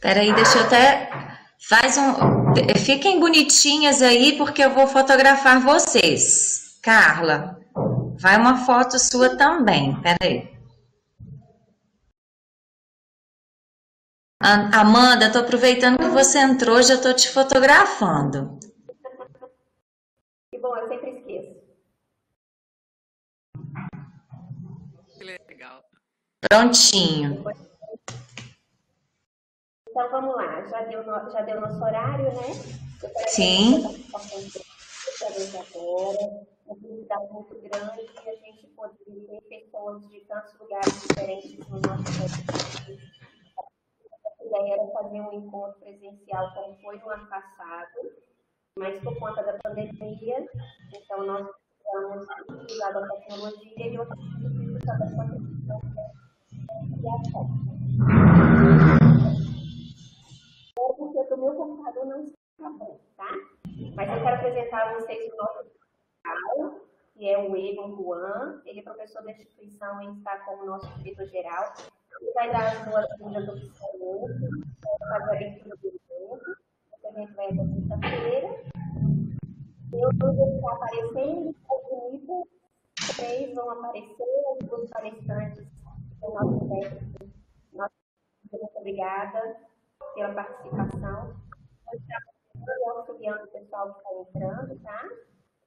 Peraí, deixa eu até. Faz um. Fiquem bonitinhas aí, porque eu vou fotografar vocês. Carla, vai uma foto sua também. Peraí. Amanda, tô aproveitando que você entrou, já tô te fotografando. Que bom, eu sempre esqueço. Que legal. Prontinho. Então vamos lá, já deu nosso horário, né? Eu quero Sim. agradecer agora, uma felicidade muito grande e a gente poder ter pessoas de tantos lugares diferentes no nosso país. A ideia era fazer um encontro presencial como foi no ano passado, mas por conta da pandemia, então nós precisamos utilizar a tecnologia e outra coisa da contribuição da porque o meu computador não está bom, tá? Mas eu quero apresentar a vocês o nosso professor, que é o Egon Juan. Ele é professor da instituição e está como nosso diretor-geral. Ele vai dar as boas-vindas oficialmente, fazer a leitura do evento, que a gente vai até quinta-feira. Eu vou estar aparecendo, bonita, três vão aparecer, as duas palestrantes do nosso técnico. Muito obrigada pela participação. Eu auxiliando o pessoal que está entrando, tá?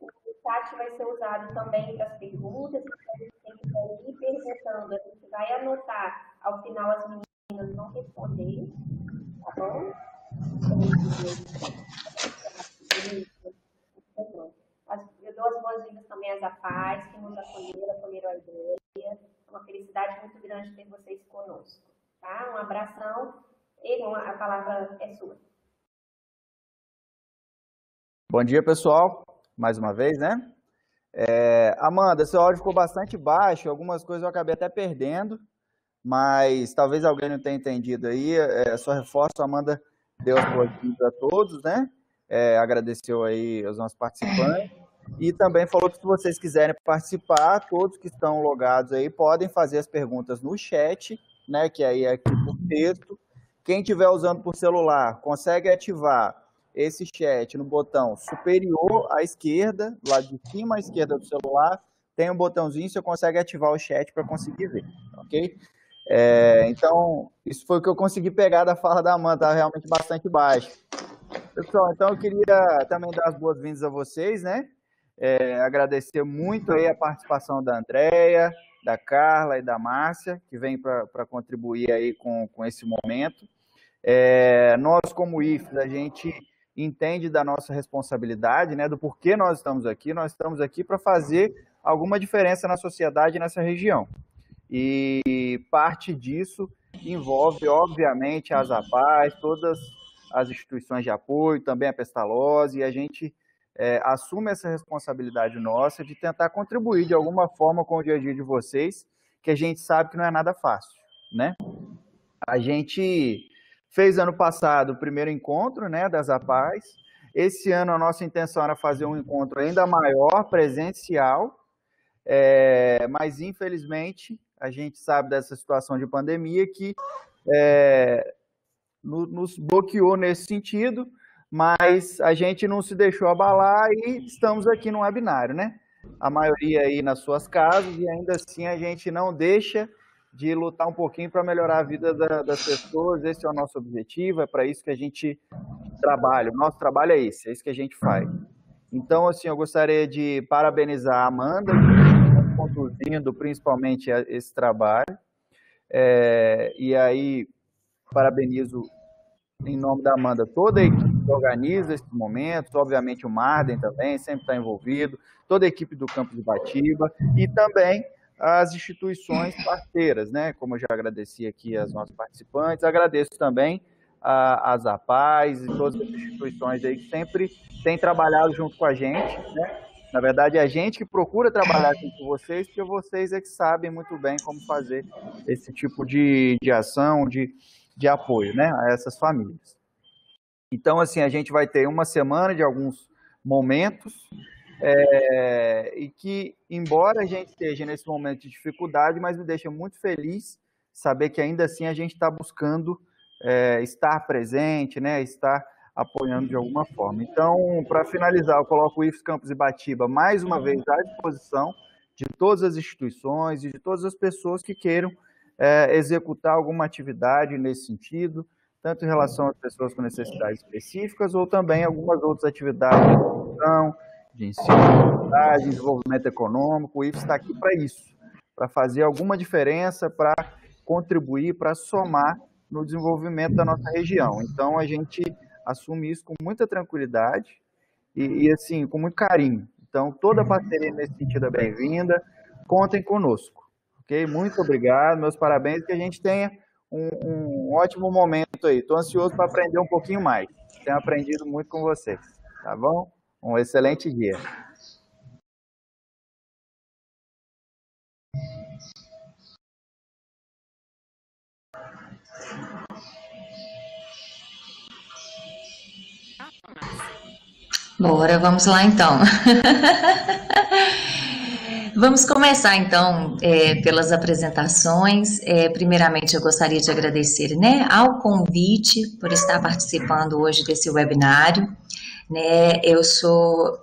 O chat vai ser usado também para as perguntas, então a gente tem que ir perguntando, a gente vai anotar, ao final as meninas vão responder, tá bom? Eu dou as boas-vindas também às APAES, que nos acolheram a ideia. É uma felicidade muito grande ter vocês conosco, tá? Um abração. Egon, a palavra é sua. Bom dia, pessoal, mais uma vez, né? Amanda, seu áudio ficou bastante baixo, algumas coisas eu acabei até perdendo, mas talvez alguém não tenha entendido aí, só reforço, a Amanda deu as boas-vindas a todos, né? Agradeceu aí aos nossos participantes e também falou que se vocês quiserem participar, todos que estão logados aí podem fazer as perguntas no chat, né? Que aí é aqui por texto. Quem estiver usando por celular, consegue ativar esse chat no botão superior à esquerda, lá de cima à esquerda do celular, tem um botãozinho, você consegue ativar o chat para conseguir ver, ok? Então, isso foi o que eu consegui pegar da fala da Amanda, tá realmente bastante baixo. Pessoal, então eu queria também dar as boas-vindas a vocês, né? Agradecer muito aí a participação da Andréia, da Carla e da Márcia, que vem para contribuir aí com esse momento. Nós, como IFES, a gente entende da nossa responsabilidade, né, do porquê nós estamos aqui para fazer alguma diferença na sociedade nessa região. E parte disso envolve, obviamente, as APAES, todas as instituições de apoio, também a Pestalozzi, e a gente assume essa responsabilidade nossa de tentar contribuir de alguma forma com o dia a dia de vocês, que a gente sabe que não é nada fácil, né? A gente fez ano passado o primeiro encontro, né, das APAES. Esse ano a nossa intenção era fazer um encontro ainda maior, presencial, mas infelizmente a gente sabe dessa situação de pandemia que nos bloqueou nesse sentido, mas a gente não se deixou abalar e estamos aqui no webinário, né? A maioria aí nas suas casas e ainda assim a gente não deixa de lutar um pouquinho para melhorar a vida das pessoas. Esse é o nosso objetivo, é para isso que a gente trabalha. O nosso trabalho é esse, é isso que a gente faz. Então, assim, eu gostaria de parabenizar a Amanda, que está conduzindo principalmente esse trabalho. E aí, parabenizo em nome da Amanda toda a equipe que organiza esses momentos, obviamente o Marden também sempre está envolvido, toda a equipe do Campus Ibatiba e também as instituições parceiras, né? Como eu já agradeci aqui as nossas participantes, agradeço também às APAES e todas as instituições aí que sempre têm trabalhado junto com a gente, né? Na verdade, é a gente que procura trabalhar junto com vocês, porque vocês é que sabem muito bem como fazer esse tipo de ação, de apoio, né, a essas famílias. Então, assim, a gente vai ter uma semana de alguns momentos e que, embora a gente esteja nesse momento de dificuldade, mas me deixa muito feliz saber que ainda assim a gente está buscando estar presente, né, estar apoiando de alguma forma. Então, para finalizar, eu coloco o IFES Campus Ibatiba mais uma vez à disposição de todas as instituições e de todas as pessoas que queiram executar alguma atividade nesse sentido, tanto em relação às pessoas com necessidades específicas ou também algumas outras atividades de educação, de ensino, de desenvolvimento econômico. O IFES está aqui para isso, para fazer alguma diferença, para contribuir, para somar no desenvolvimento da nossa região. Então, a gente assume isso com muita tranquilidade e assim, com muito carinho. Então, toda parceria nesse sentido é bem-vinda. Contem conosco, ok? Muito obrigado, meus parabéns, que a gente tenha um ótimo momento aí. Estou ansioso para aprender um pouquinho mais. Tenho aprendido muito com vocês, tá bom? Um excelente dia. Bora, vamos lá então. Vamos começar então pelas apresentações. Primeiramente, eu gostaria de agradecer, né, ao convite por estar participando hoje desse webinário. Né, eu sou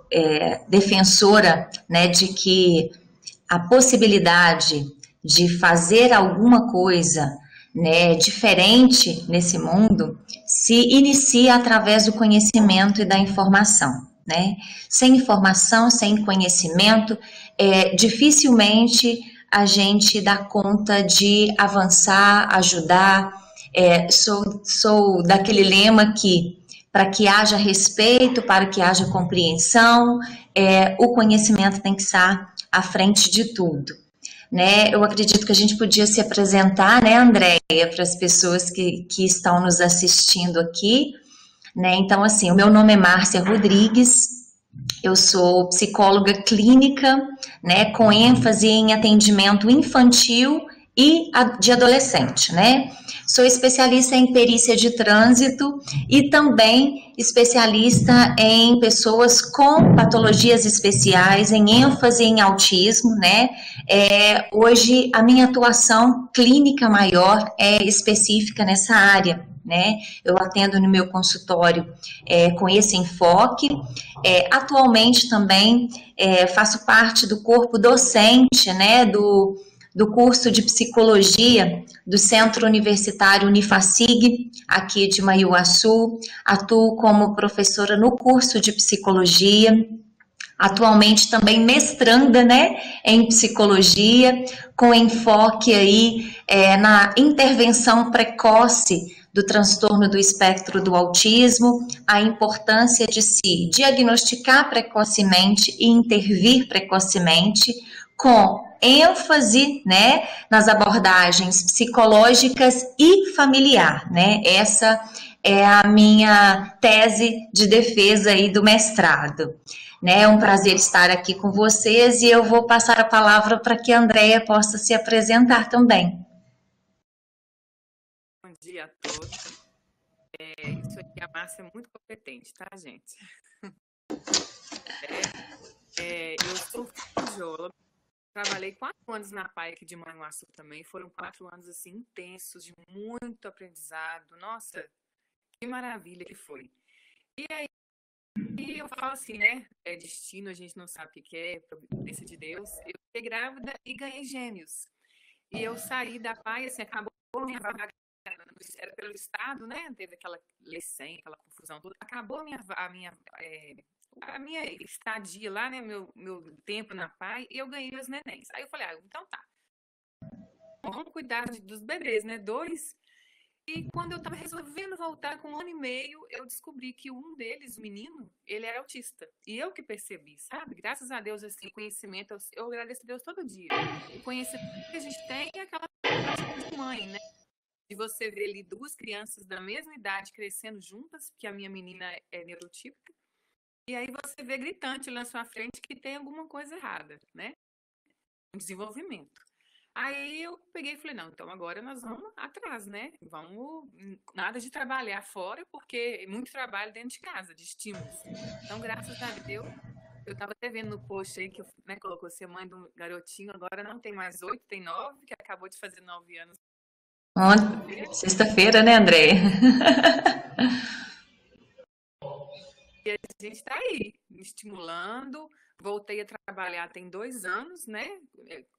defensora, né, de que a possibilidade de fazer alguma coisa, né, diferente nesse mundo se inicia através do conhecimento e da informação. Né? Sem informação, sem conhecimento, dificilmente a gente dá conta de avançar, ajudar. Sou daquele lema que, para que haja respeito, para que haja compreensão, o conhecimento tem que estar à frente de tudo. Né? Eu acredito que a gente podia se apresentar, né, Andréia, para as pessoas que estão nos assistindo aqui. Né? Então, assim, o meu nome é Márcia Rodrigues, eu sou psicóloga clínica, né, com ênfase em atendimento infantil e de adolescente, né? Sou especialista em perícia de trânsito e também especialista em pessoas com patologias especiais, em ênfase em autismo, né? Hoje a minha atuação clínica maior é específica nessa área, né? Eu atendo no meu consultório com esse enfoque. Atualmente também faço parte do corpo docente, né, do curso de psicologia do Centro Universitário Unifacig, aqui de Maiuaçu. Atuo como professora no curso de psicologia. Atualmente também mestranda, né, em psicologia, com enfoque aí na intervenção precoce do transtorno do espectro do autismo, a importância de se diagnosticar precocemente e intervir precocemente, com ênfase, né, nas abordagens psicológicas e familiar, né? Essa é a minha tese de defesa aí do mestrado. Né? É um prazer estar aqui com vocês e eu vou passar a palavra para que a Andréia possa se apresentar também. Bom dia a todos. Isso aqui, a Márcia é muito competente, tá, gente? Eu sou fonoaudióloga, trabalhei 4 anos na PAI aqui de Manhuaçu também, foram 4 anos assim intensos, de muito aprendizado, nossa, que maravilha que foi. E aí, eu falo assim, né, é destino, a gente não sabe o que é, providência de Deus. Eu fiquei grávida e ganhei gêmeos. E eu saí da PAI, assim, acabou minha vaga, era pelo Estado, né, teve aquela lei 100, aquela confusão toda, acabou a minha estadia lá, né, meu tempo na PAI, e eu ganhei meus nenéns. Aí eu falei, então tá, vamos cuidar dos bebês, né, 2. E quando eu estava resolvendo voltar com 1 ano e meio, eu descobri que um deles, o menino, ele era autista. E eu que percebi, sabe? Graças a Deus, assim, conhecimento, eu agradeço a Deus todo dia. O conhecimento que a gente tem é aquela parte de mãe, né? De você ver ali 2 crianças da mesma idade crescendo juntas, porque a minha menina é neurotípica, e aí você vê gritante lá na sua frente que tem alguma coisa errada, né? Um desenvolvimento. Aí eu peguei e falei, não, então agora nós vamos atrás, né? Vamos, nada de trabalhar fora, porque é muito trabalho dentro de casa, de estímulos. Então, graças a Deus, eu estava até vendo no post aí que colocou ser mãe de um garotinho, agora não tem mais 8, tem 9, que acabou de fazer 9 anos Sexta-feira, né, Andréia? E a gente está aí, me estimulando. Voltei a trabalhar tem 2 anos, né?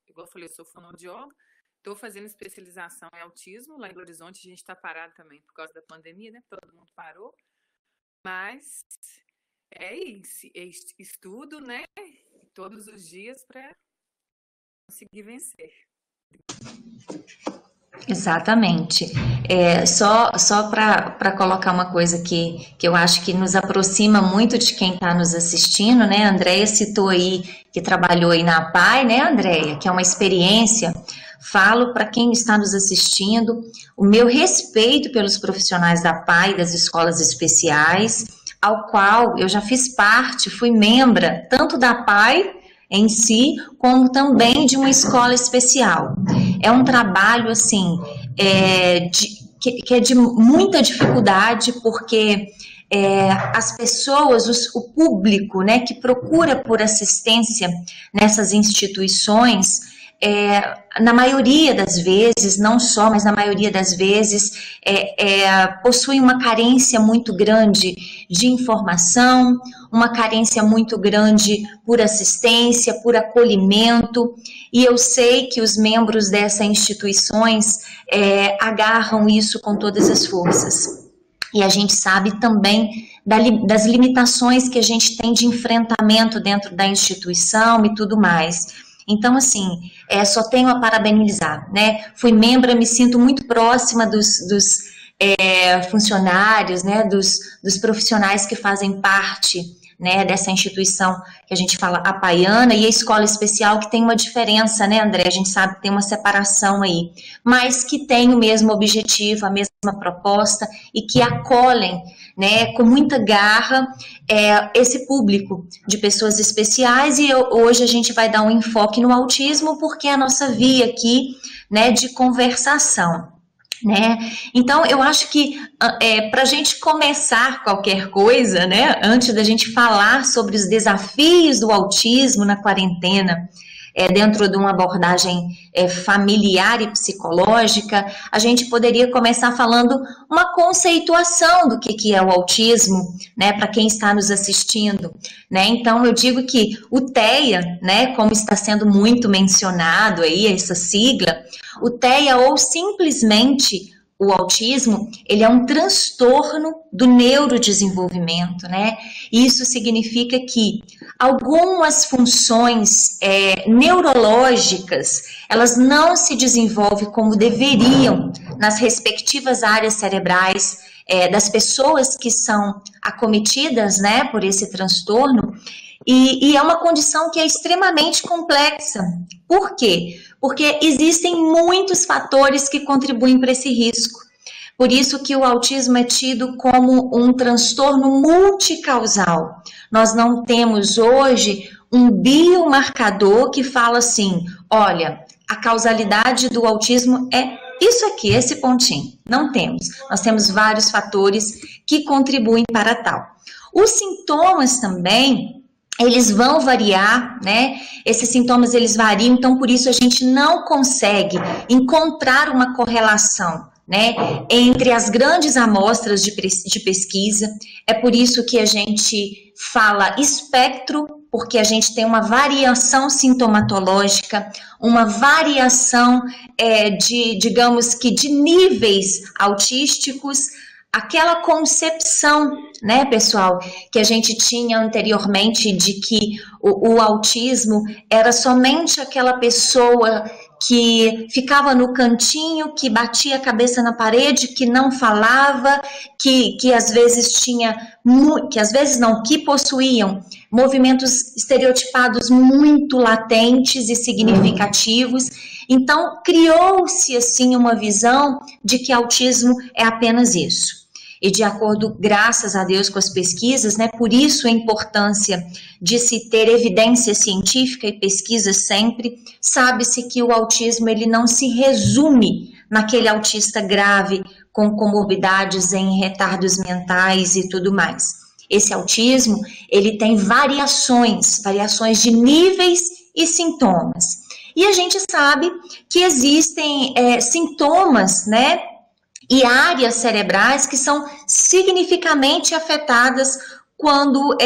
Igual eu falei, eu sou fonoaudióloga. Estou fazendo especialização em autismo. Lá em Belo Horizonte a gente está parado também por causa da pandemia, né? Todo mundo parou. Mas é isso, estudo, né? Todos os dias para conseguir vencer. Exatamente. Só para colocar uma coisa que eu acho que nos aproxima muito de quem está nos assistindo, né? A Andréia citou aí que trabalhou aí na APAE, né, Andréia? Que é uma experiência. Falo para quem está nos assistindo o meu respeito pelos profissionais da APAE, das escolas especiais, ao qual eu já fiz parte, fui membra tanto da APAE em si, como também de uma escola especial. É um trabalho, assim, que é de muita dificuldade, porque as pessoas, o público, né, que procura por assistência nessas instituições, na maioria das vezes, não só, mas na maioria das vezes, possui uma carência muito grande de informação, uma carência muito grande por assistência, por acolhimento, e eu sei que os membros dessas instituições agarram isso com todas as forças. E a gente sabe também das limitações que a gente tem de enfrentamento dentro da instituição e tudo mais. Então, assim, só tenho a parabenizar, né? Fui membro, me sinto muito próxima dos funcionários, né? Dos profissionais que fazem parte, né, dessa instituição que a gente fala apaiana, e a escola especial, que tem uma diferença, né, André? A gente sabe que tem uma separação aí, mas que tem o mesmo objetivo, a mesma proposta, e que acolhem, né, com muita garra, esse público de pessoas especiais. E hoje a gente vai dar um enfoque no autismo, porque é a nossa via aqui, né, de conversação. Né? Então, eu acho que para a gente começar qualquer coisa, né, antes da gente falar sobre os desafios do autismo na quarentena, dentro de uma abordagem familiar e psicológica, a gente poderia começar falando uma conceituação do que é o autismo, né, para quem está nos assistindo, né? Então, eu digo que o TEA, né, como está sendo muito mencionado aí, essa sigla, o TEA, ou simplesmente o autismo, ele é um transtorno do neurodesenvolvimento, né? Isso significa que algumas funções neurológicas, elas não se desenvolvem como deveriam nas respectivas áreas cerebrais das pessoas que são acometidas, né, por esse transtorno, e é uma condição que é extremamente complexa. Por quê? Porque existem muitos fatores que contribuem para esse risco. Por isso que o autismo é tido como um transtorno multicausal. Nós não temos hoje um biomarcador que fala assim, olha, a causalidade do autismo é isso aqui, esse pontinho. Não temos. Nós temos vários fatores que contribuem para tal. Os sintomas também, eles vão variar, né? Esses sintomas, eles variam, então por isso a gente não consegue encontrar uma correlação, né, entre as grandes amostras de pesquisa. É por isso que a gente fala espectro, porque a gente tem uma variação sintomatológica, uma variação digamos que de níveis autísticos, aquela concepção, né, pessoal, que a gente tinha anteriormente de que o autismo era somente aquela pessoa que ficava no cantinho, que batia a cabeça na parede, que não falava, que às vezes que possuíam movimentos estereotipados muito latentes e significativos. Então, criou-se assim uma visão de que autismo é apenas isso. E de acordo, graças a Deus, com as pesquisas, né, por isso a importância de se ter evidência científica e pesquisa sempre, sabe-se que o autismo, ele não se resume naquele autista grave com comorbidades em retardos mentais e tudo mais. Esse autismo, ele tem variações de níveis e sintomas. E a gente sabe que existem sintomas, né, e áreas cerebrais que são significativamente afetadas quando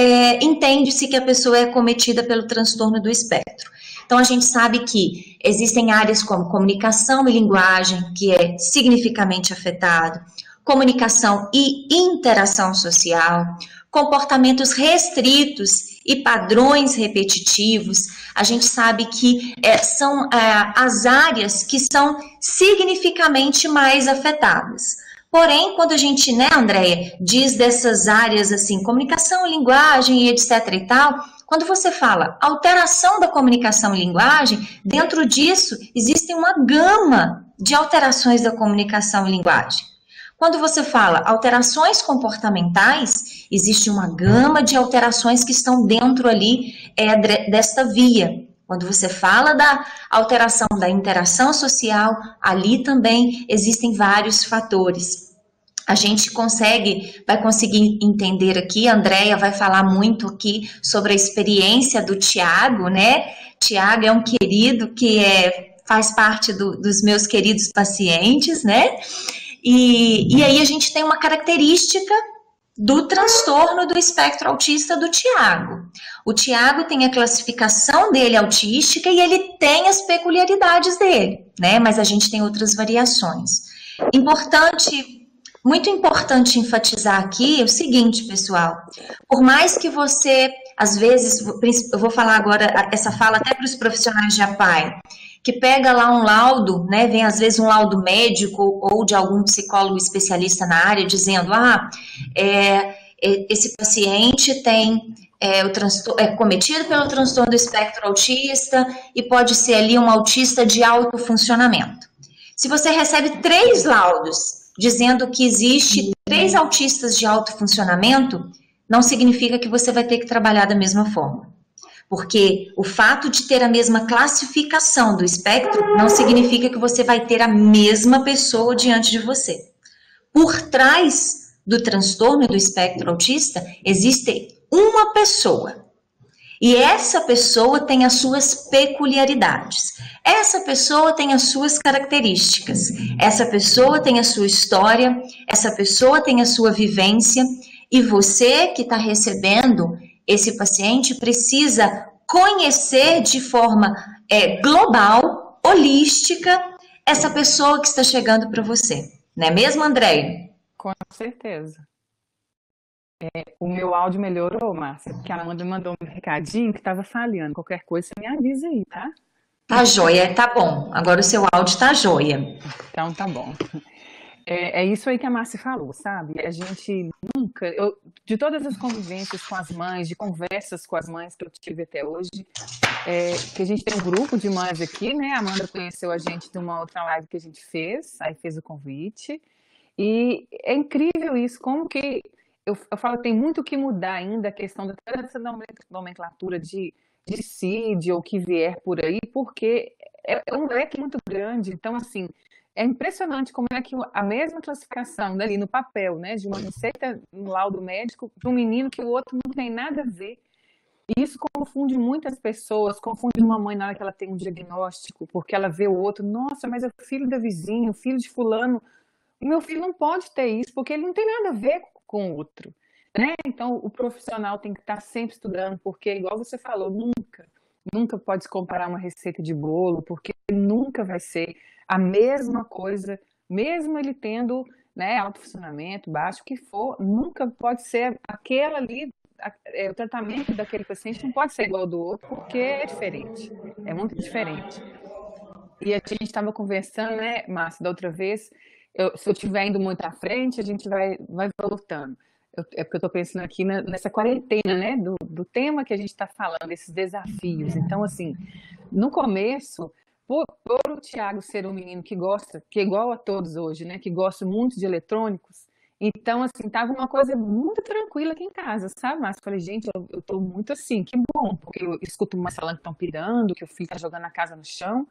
entende-se que a pessoa é acometida pelo transtorno do espectro. Então, a gente sabe que existem áreas como comunicação e linguagem, que é significativamente afetado, comunicação e interação social, comportamentos restritos e padrões repetitivos. A gente sabe que são as áreas que são significativamente mais afetadas. Porém, quando a gente, né, Andréia, diz dessas áreas assim, comunicação, linguagem e etc e tal, quando você fala alteração da comunicação e linguagem, dentro disso existe uma gama de alterações da comunicação e linguagem. Quando você fala alterações comportamentais, existe uma gama de alterações que estão dentro ali desta via. Quando você fala da alteração da interação social, ali também existem vários fatores. A gente vai conseguir entender aqui, a Andréia vai falar muito aqui sobre a experiência do Tiago, né? Tiago é um querido que faz parte dos meus queridos pacientes, né? E aí a gente tem uma característica do transtorno do espectro autista do Tiago. O Tiago tem a classificação dele autística e ele tem as peculiaridades dele, né? Mas a gente tem outras variações. Muito importante enfatizar aqui o seguinte, pessoal. Por mais que você, às vezes, eu vou falar agora essa fala até para os profissionais de APAE, que pega lá um laudo, né, vem às vezes um laudo médico ou de algum psicólogo especialista na área, dizendo, esse paciente tem cometido pelo transtorno do espectro autista e pode ser ali um autista de alto funcionamento. Se você recebe 3 laudos dizendo que existe 3 autistas de alto funcionamento, não significa que você vai ter que trabalhar da mesma forma. Porque o fato de ter a mesma classificação do espectro não significa que você vai ter a mesma pessoa diante de você. Por trás do transtorno do espectro autista, existe uma pessoa. E essa pessoa tem as suas peculiaridades. Essa pessoa tem as suas características. Essa pessoa tem a sua história. Essa pessoa tem a sua vivência. E você que está recebendo esse paciente precisa conhecer de forma global, holística, essa pessoa que está chegando para você. Não é mesmo, Andréia? Com certeza. O meu áudio melhorou, Márcia, porque a Amanda mandou um recadinho que estava falhando. Qualquer coisa, você me avisa aí, tá? Tá joia, tá bom. Agora o seu áudio tá joia. Então tá bom. É isso aí que a Márcia falou, sabe? A gente nunca... de todas as convivências com as mães, de conversas com as mães que eu tive até hoje, que a gente tem um grupo de mães aqui, né? A Amanda conheceu a gente de uma outra live que a gente fez, aí fez o convite. E é incrível isso, como que... Eu falo, tem muito o que mudar ainda a questão dessa nomenclatura de CID ou o que vier por aí, porque é um leque muito grande. Então, assim, é impressionante como é que a mesma classificação dali no papel, né, de uma receita no laudo médico, para um menino que o outro não tem nada a ver. E isso confunde muitas pessoas, confunde uma mãe na hora que ela tem um diagnóstico, porque ela vê o outro, nossa, mas é o filho da vizinha, o filho de fulano. O meu filho não pode ter isso, porque ele não tem nada a ver com o outro, né? Então, o profissional tem que estar sempre estudando, porque, igual você falou, nunca pode se comparar uma receita de bolo, porque nunca vai ser a mesma coisa, mesmo ele tendo, né, alto funcionamento, baixo, o que for, nunca pode ser aquela ali, o tratamento daquele paciente não pode ser igual ao do outro, porque é diferente, é muito diferente. E a gente estava conversando, né, Márcia, da outra vez, se eu estiver indo muito à frente, a gente vai voltando. É porque eu estou pensando aqui nessa quarentena, né, do tema que a gente está falando, desses desafios. Então, assim, no começo, por o Tiago ser um menino que gosta, que é igual a todos hoje, né, que gosta muito de eletrônicos, então, assim, estava uma coisa muito tranquila aqui em casa, sabe? Mas falei, gente, eu estou muito assim, que bom, porque eu escuto uma salão que estão pirando, que o filho está jogando a casa no chão,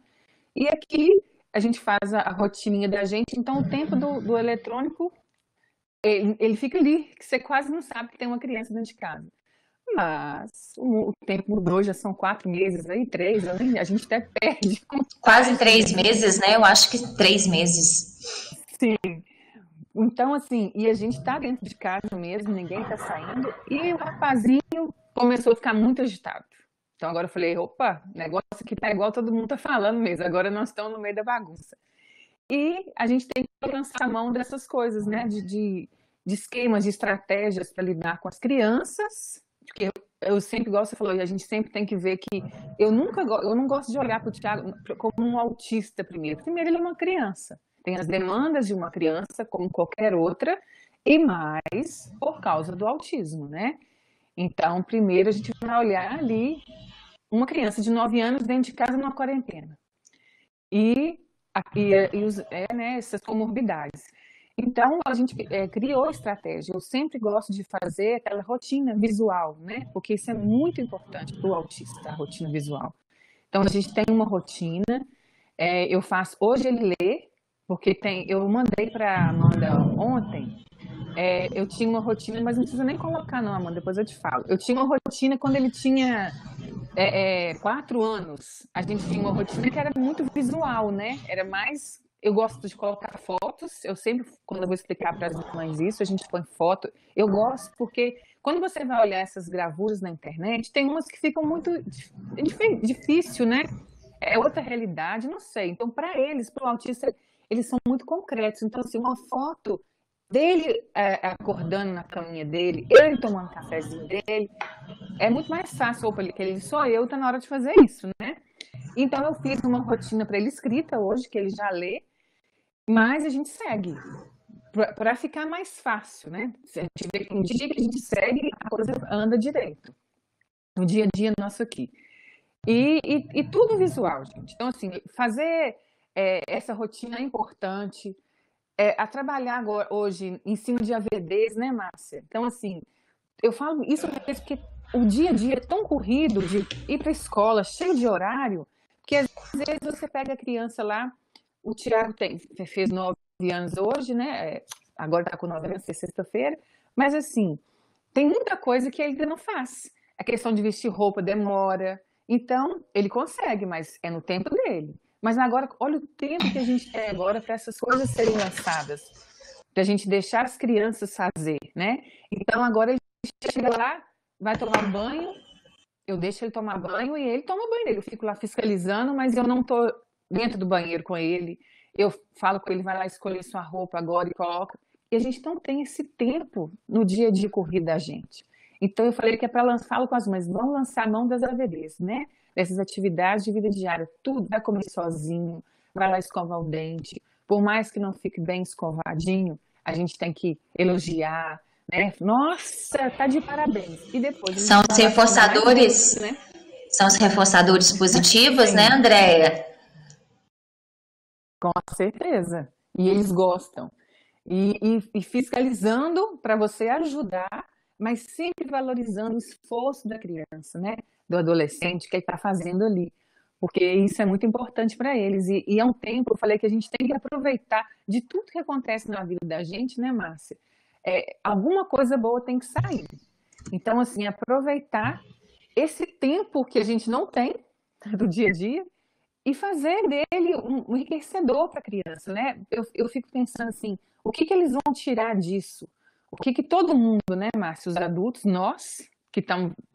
e aqui a gente faz a rotininha da gente, então o tempo do eletrônico, ele fica ali, que você quase não sabe que tem uma criança dentro de casa. mas o tempo mudou, já são 4 meses, aí 3, a gente até perde. Quase 3 meses, né? Eu acho que 3 meses. Sim. Então, assim, e a gente tá dentro de casa mesmo, ninguém tá saindo, e o rapazinho começou a ficar muito agitado. Então agora eu falei, opa, negócio aqui tá igual todo mundo tá falando mesmo, agora nós estamos no meio da bagunça. E a gente tem que lançar a mão dessas coisas, né, de esquemas, de estratégias para lidar com as crianças, porque eu sempre, igual você falou, e a gente sempre tem que ver que eu não gosto de olhar para o Thiago como um autista primeiro. Primeiro, ele é uma criança. Tem as demandas de uma criança, como qualquer outra, e mais por causa do autismo, né? Então, primeiro a gente vai olhar ali uma criança de 9 anos dentro de casa numa quarentena. E essas comorbidades. Então, a gente criou estratégia. Eu sempre gosto de fazer aquela rotina visual, né? Porque isso é muito importante para o autista, a rotina visual. Então, a gente tem uma rotina. Eu faço, hoje ele lê, porque eu mandei para a Amanda ontem, eu tinha uma rotina, mas não precisa nem colocar não, Amanda, depois eu te falo. Eu tinha uma rotina quando ele tinha 4 anos, a gente tinha uma rotina que era muito visual, né? Era mais, eu gosto de colocar fotos, eu sempre, quando eu vou explicar para as mães isso, a gente põe foto. Eu gosto porque quando você vai olhar essas gravuras na internet, tem umas que ficam muito difícil, né? É outra realidade, não sei. Então, para eles, para o autista, eles são muito concretos. Então, assim, uma foto dele acordando na caminha dele, ele tomando um cafezinho dele, é muito mais fácil para ele, que ele sou eu, tá na hora de fazer isso, né? Então, eu fiz uma rotina para ele escrita hoje, que ele já lê, mas a gente segue, para ficar mais fácil, né? A gente vê que no dia que a gente segue, a coisa anda direito. No dia a dia nosso aqui. E tudo visual, gente. Então, assim, fazer essa rotina é importante. A trabalhar agora, hoje em cima de AVDs, né, Márcia? Então, assim, eu falo isso porque o dia a dia é tão corrido de ir para a escola, cheio de horário, que às vezes você pega a criança lá, o Thiago fez 9 anos hoje, né? Agora está com 9 anos, fez sexta-feira, mas assim, tem muita coisa que ele ainda não faz. A questão de vestir roupa demora, então ele consegue, mas é no tempo dele. Mas agora, olha o tempo que a gente tem agora para essas coisas serem lançadas, para a gente deixar as crianças fazer, né? Então agora a gente chega lá, vai tomar banho, eu deixo ele tomar banho e ele toma banho dele. Eu fico lá fiscalizando, mas eu não estou dentro do banheiro com ele. Eu falo com ele, vai lá escolher sua roupa agora e coloca. E a gente não tem esse tempo no dia a dia corrido da gente. Então eu falei que é para lançar, falo com as mães, vamos lançar a mão das AVDs, né? Dessas atividades de vida diária, tudo vai comer sozinho, vai lá escovar o dente, por mais que não fique bem escovadinho, a gente tem que elogiar, né? Nossa, tá de parabéns. E depois são os reforçadores, né? São os reforçadores positivos, né, Andréia? Com certeza. E eles gostam. E fiscalizando para você ajudar, mas sempre valorizando o esforço da criança, né? Do adolescente que ele está fazendo ali, porque isso é muito importante para eles, e é um tempo, eu falei que a gente tem que aproveitar de tudo que acontece na vida da gente, né, Márcia? Alguma coisa boa tem que sair, então assim, aproveitar esse tempo que a gente não tem do dia a dia e fazer dele um enriquecedor para a criança, né? Eu fico pensando assim, o que eles vão tirar disso? O que todo mundo, né, Márcia, os adultos, nós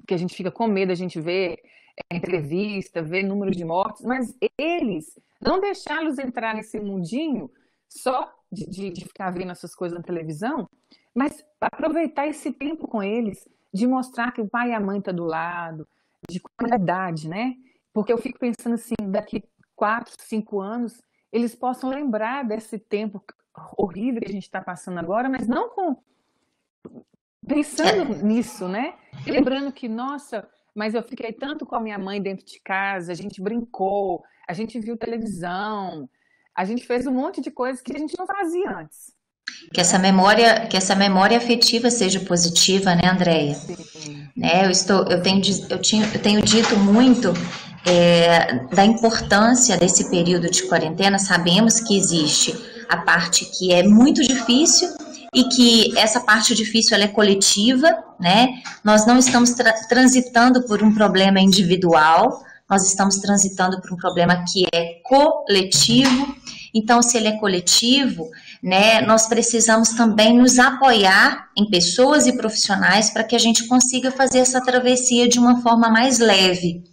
que a gente fica com medo, a gente vê entrevista, vê número de mortes, mas eles, não deixá-los entrar nesse mundinho só de ficar vendo essas coisas na televisão, mas aproveitar esse tempo com eles, de mostrar que o pai e a mãe estão do lado, de qualidade, né? Porque eu fico pensando assim, daqui 4, 5 anos, eles possam lembrar desse tempo horrível que a gente está passando agora, mas não pensando nisso, né? Lembrando que, nossa, mas eu fiquei tanto com a minha mãe dentro de casa, a gente brincou, a gente viu televisão, a gente fez um monte de coisas que a gente não fazia antes. Que essa memória afetiva seja positiva, né, Andréia? Né, eu tenho dito muito da importância desse período de quarentena. Sabemos que existe a parte que é muito difícil e que essa parte difícil ela é coletiva, né? Nós não estamos transitando por um problema individual, nós estamos transitando por um problema que é coletivo. Então, se ele é coletivo, né, nós precisamos também nos apoiar em pessoas e profissionais para que a gente consiga fazer essa travessia de uma forma mais leve.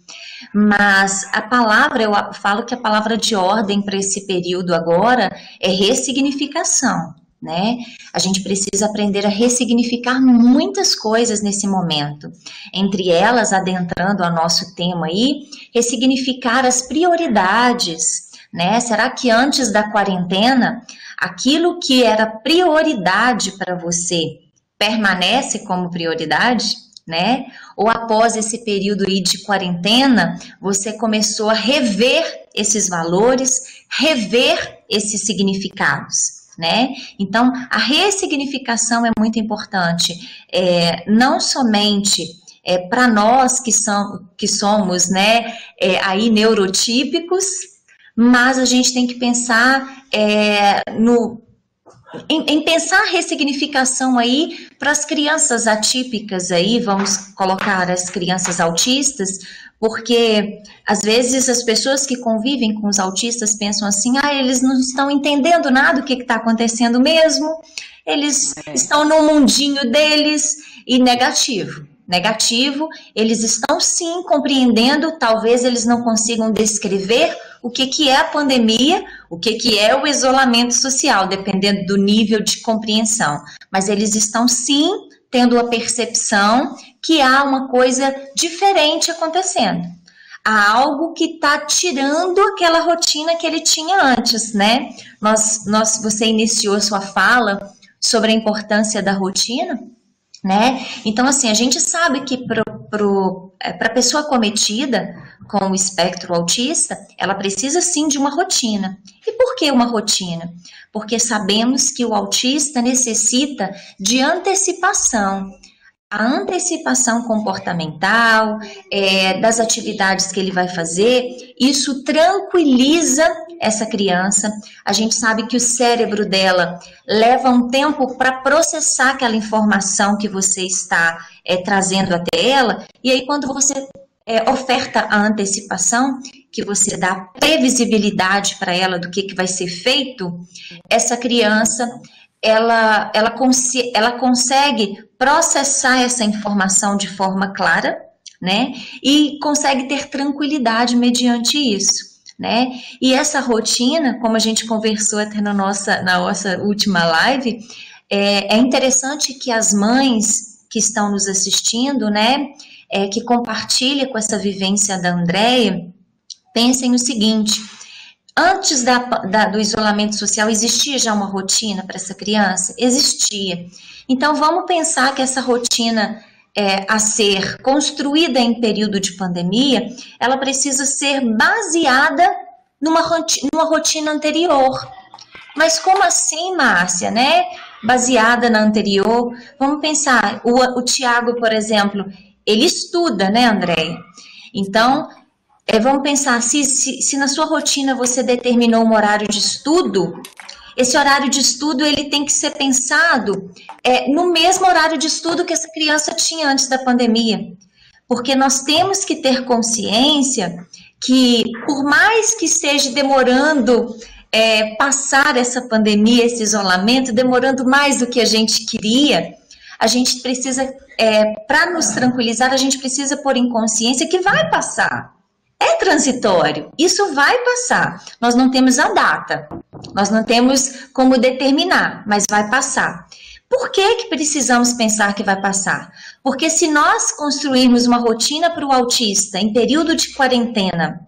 Mas a palavra, eu falo que a palavra de ordem para esse período agora é ressignificação, né? A gente precisa aprender a ressignificar muitas coisas nesse momento. Entre elas, adentrando ao nosso tema aí, ressignificar as prioridades, né? Será que antes da quarentena, aquilo que era prioridade para você permanece como prioridade, né? Ou após esse período aí de quarentena, você começou a rever esses valores, rever esses significados, né? Então, a ressignificação é muito importante, não somente para nós que somos, né, aí neurotípicos, mas a gente tem que pensar em pensar a ressignificação aí para as crianças atípicas aí, vamos colocar as crianças autistas, porque às vezes as pessoas que convivem com os autistas pensam assim, eles não estão entendendo nada do que está acontecendo mesmo, eles estão no mundinho deles, e negativo, eles estão sim compreendendo, talvez eles não consigam descrever o que é a pandemia, o que é o isolamento social, dependendo do nível de compreensão, mas eles estão sim tendo a percepção que há uma coisa diferente acontecendo, há algo que está tirando aquela rotina que ele tinha antes, né? Você iniciou a sua fala sobre a importância da rotina, né? Então, assim, a gente sabe que para a pessoa acometida com o espectro autista, ela precisa sim de uma rotina. E por que uma rotina? Porque sabemos que o autista necessita de antecipação. A antecipação comportamental, das atividades que ele vai fazer, isso tranquiliza essa criança. A gente sabe que o cérebro dela leva um tempo para processar aquela informação que você está trazendo até ela, e aí quando você oferta a antecipação, que você dá previsibilidade para ela do que vai ser feito, essa criança ela consegue processar essa informação de forma clara, né? E consegue ter tranquilidade mediante isso, né? E essa rotina, como a gente conversou até na nossa última live, é interessante que as mães que estão nos assistindo, né, que compartilham com essa vivência da Andréia, pensem o seguinte: antes do isolamento social, existia já uma rotina para essa criança? Existia. Então, vamos pensar que essa rotina a ser construída em período de pandemia, ela precisa ser baseada numa rotina anterior. Mas como assim, Márcia, né? Baseada na anterior? Vamos pensar, o Tiago, por exemplo, ele estuda, né, Andréia? Então, vamos pensar, se na sua rotina você determinou um horário de estudo, esse horário de estudo ele tem que ser pensado no mesmo horário de estudo que essa criança tinha antes da pandemia. Porque nós temos que ter consciência que, por mais que esteja demorando passar essa pandemia, esse isolamento, demorando mais do que a gente queria, a gente precisa, para nos tranquilizar, a gente precisa pôr em consciência que vai passar. É transitório, isso vai passar. Nós não temos a data, nós não temos como determinar, mas vai passar. Por que precisamos pensar que vai passar? Porque se nós construirmos uma rotina para o autista em período de quarentena,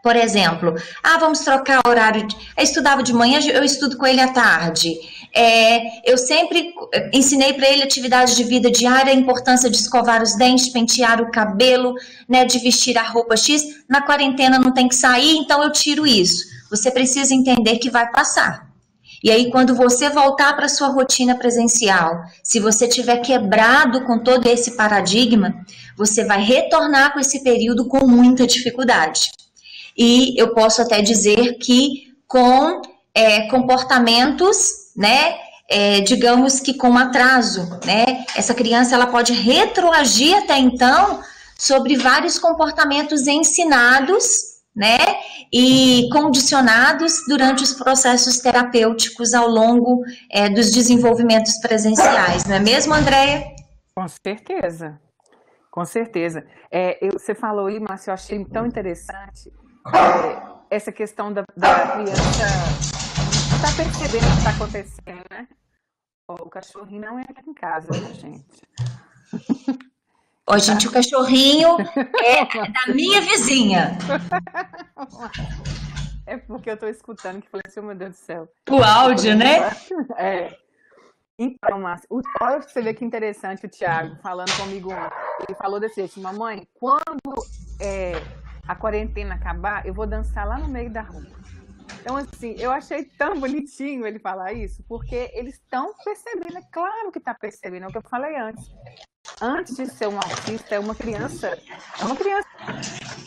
por exemplo, vamos trocar horário, eu estudava de manhã, eu estudo com ele à tarde. Eu sempre ensinei para ele atividade de vida diária, a importância de escovar os dentes, pentear o cabelo, né, de vestir a roupa X. Na quarentena não tem que sair, então eu tiro isso. Você precisa entender que vai passar. E aí, quando você voltar para a sua rotina presencial, se você tiver quebrado com todo esse paradigma, você vai retornar com esse período com muita dificuldade. E eu posso até dizer que com comportamentos, né, digamos que com atraso, né? Essa criança ela pode retroagir até então sobre vários comportamentos ensinados, né? E condicionados durante os processos terapêuticos ao longo dos desenvolvimentos presenciais, não é mesmo, Andréia? Com certeza, com certeza. Você falou aí, Márcia, eu achei tão interessante essa questão da criança estar percebendo o que está acontecendo, né? O cachorrinho não é aqui em casa, né, gente? Gente, o cachorrinho é da minha vizinha. É porque eu estou escutando que falei assim, oh, meu Deus do céu. O áudio, né? Então, Márcia, olha você vê que interessante o Thiago falando comigo ontem. Ele falou desse jeito, mamãe, quando a quarentena acabar, eu vou dançar lá no meio da rua. Então, assim, eu achei tão bonitinho ele falar isso, porque eles estão percebendo, é claro que está percebendo, é o que eu falei antes. Antes de ser um autista, é uma criança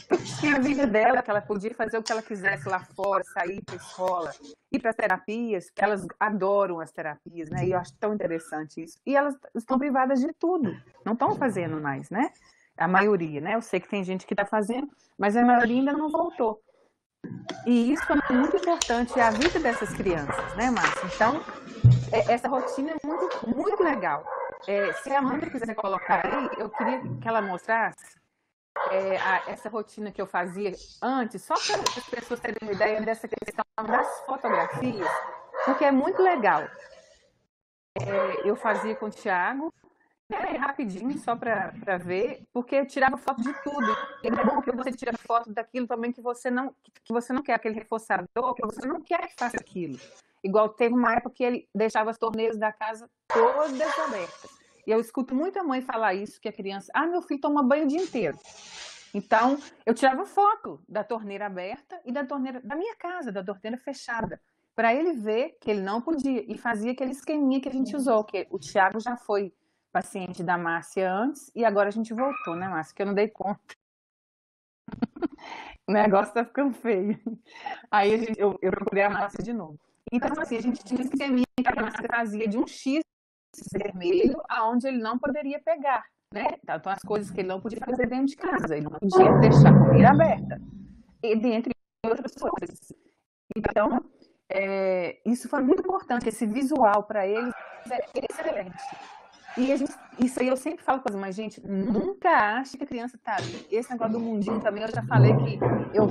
que tinha a vida dela, que ela podia fazer o que ela quisesse lá fora, sair para a escola, ir para as terapias, que elas adoram as terapias, né? E eu acho tão interessante isso. E elas estão privadas de tudo, não estão fazendo mais, né? A maioria, né? Eu sei que tem gente que está fazendo, mas a maioria ainda não voltou. E isso é muito importante, é a vida dessas crianças, né, Márcia? Então, essa rotina é muito, muito legal. Se a Amanda quiser colocar aí, eu queria que ela mostrasse essa rotina que eu fazia antes, só para as pessoas terem uma ideia dessa questão das fotografias, porque é muito legal. Eu fazia com o Thiago, rapidinho, só para ver, porque eu tirava foto de tudo. E é bom que você tira foto daquilo também que você não quer, aquele reforçador, que você não quer que faça aquilo. Igual teve uma época que ele deixava as torneiras da casa todas abertas. E eu escuto muita mãe falar isso, que a criança, meu filho toma banho o dia inteiro. Então, eu tirava foto da torneira aberta e da torneira da minha casa, da torneira fechada, para ele ver que ele não podia. E fazia aquele esqueminha que a gente usou, que o Thiago já foi paciente da Márcia antes, e agora a gente voltou, né, Márcia? Que eu não dei conta. O negócio tá ficando feio. Aí eu procurei a Márcia de novo. Então, assim, a gente tinha um esqueminha que a Márcia fazia de um X vermelho, aonde ele não poderia pegar, né? Então, as coisas que ele não podia fazer dentro de casa, ele não podia deixar a torneira aberta, e dentre outras coisas. Então, isso foi muito importante, esse visual para eles é excelente. E isso aí eu sempre falo com as mães, gente, nunca ache que a criança tá... Esse negócio do mundinho também, eu já falei que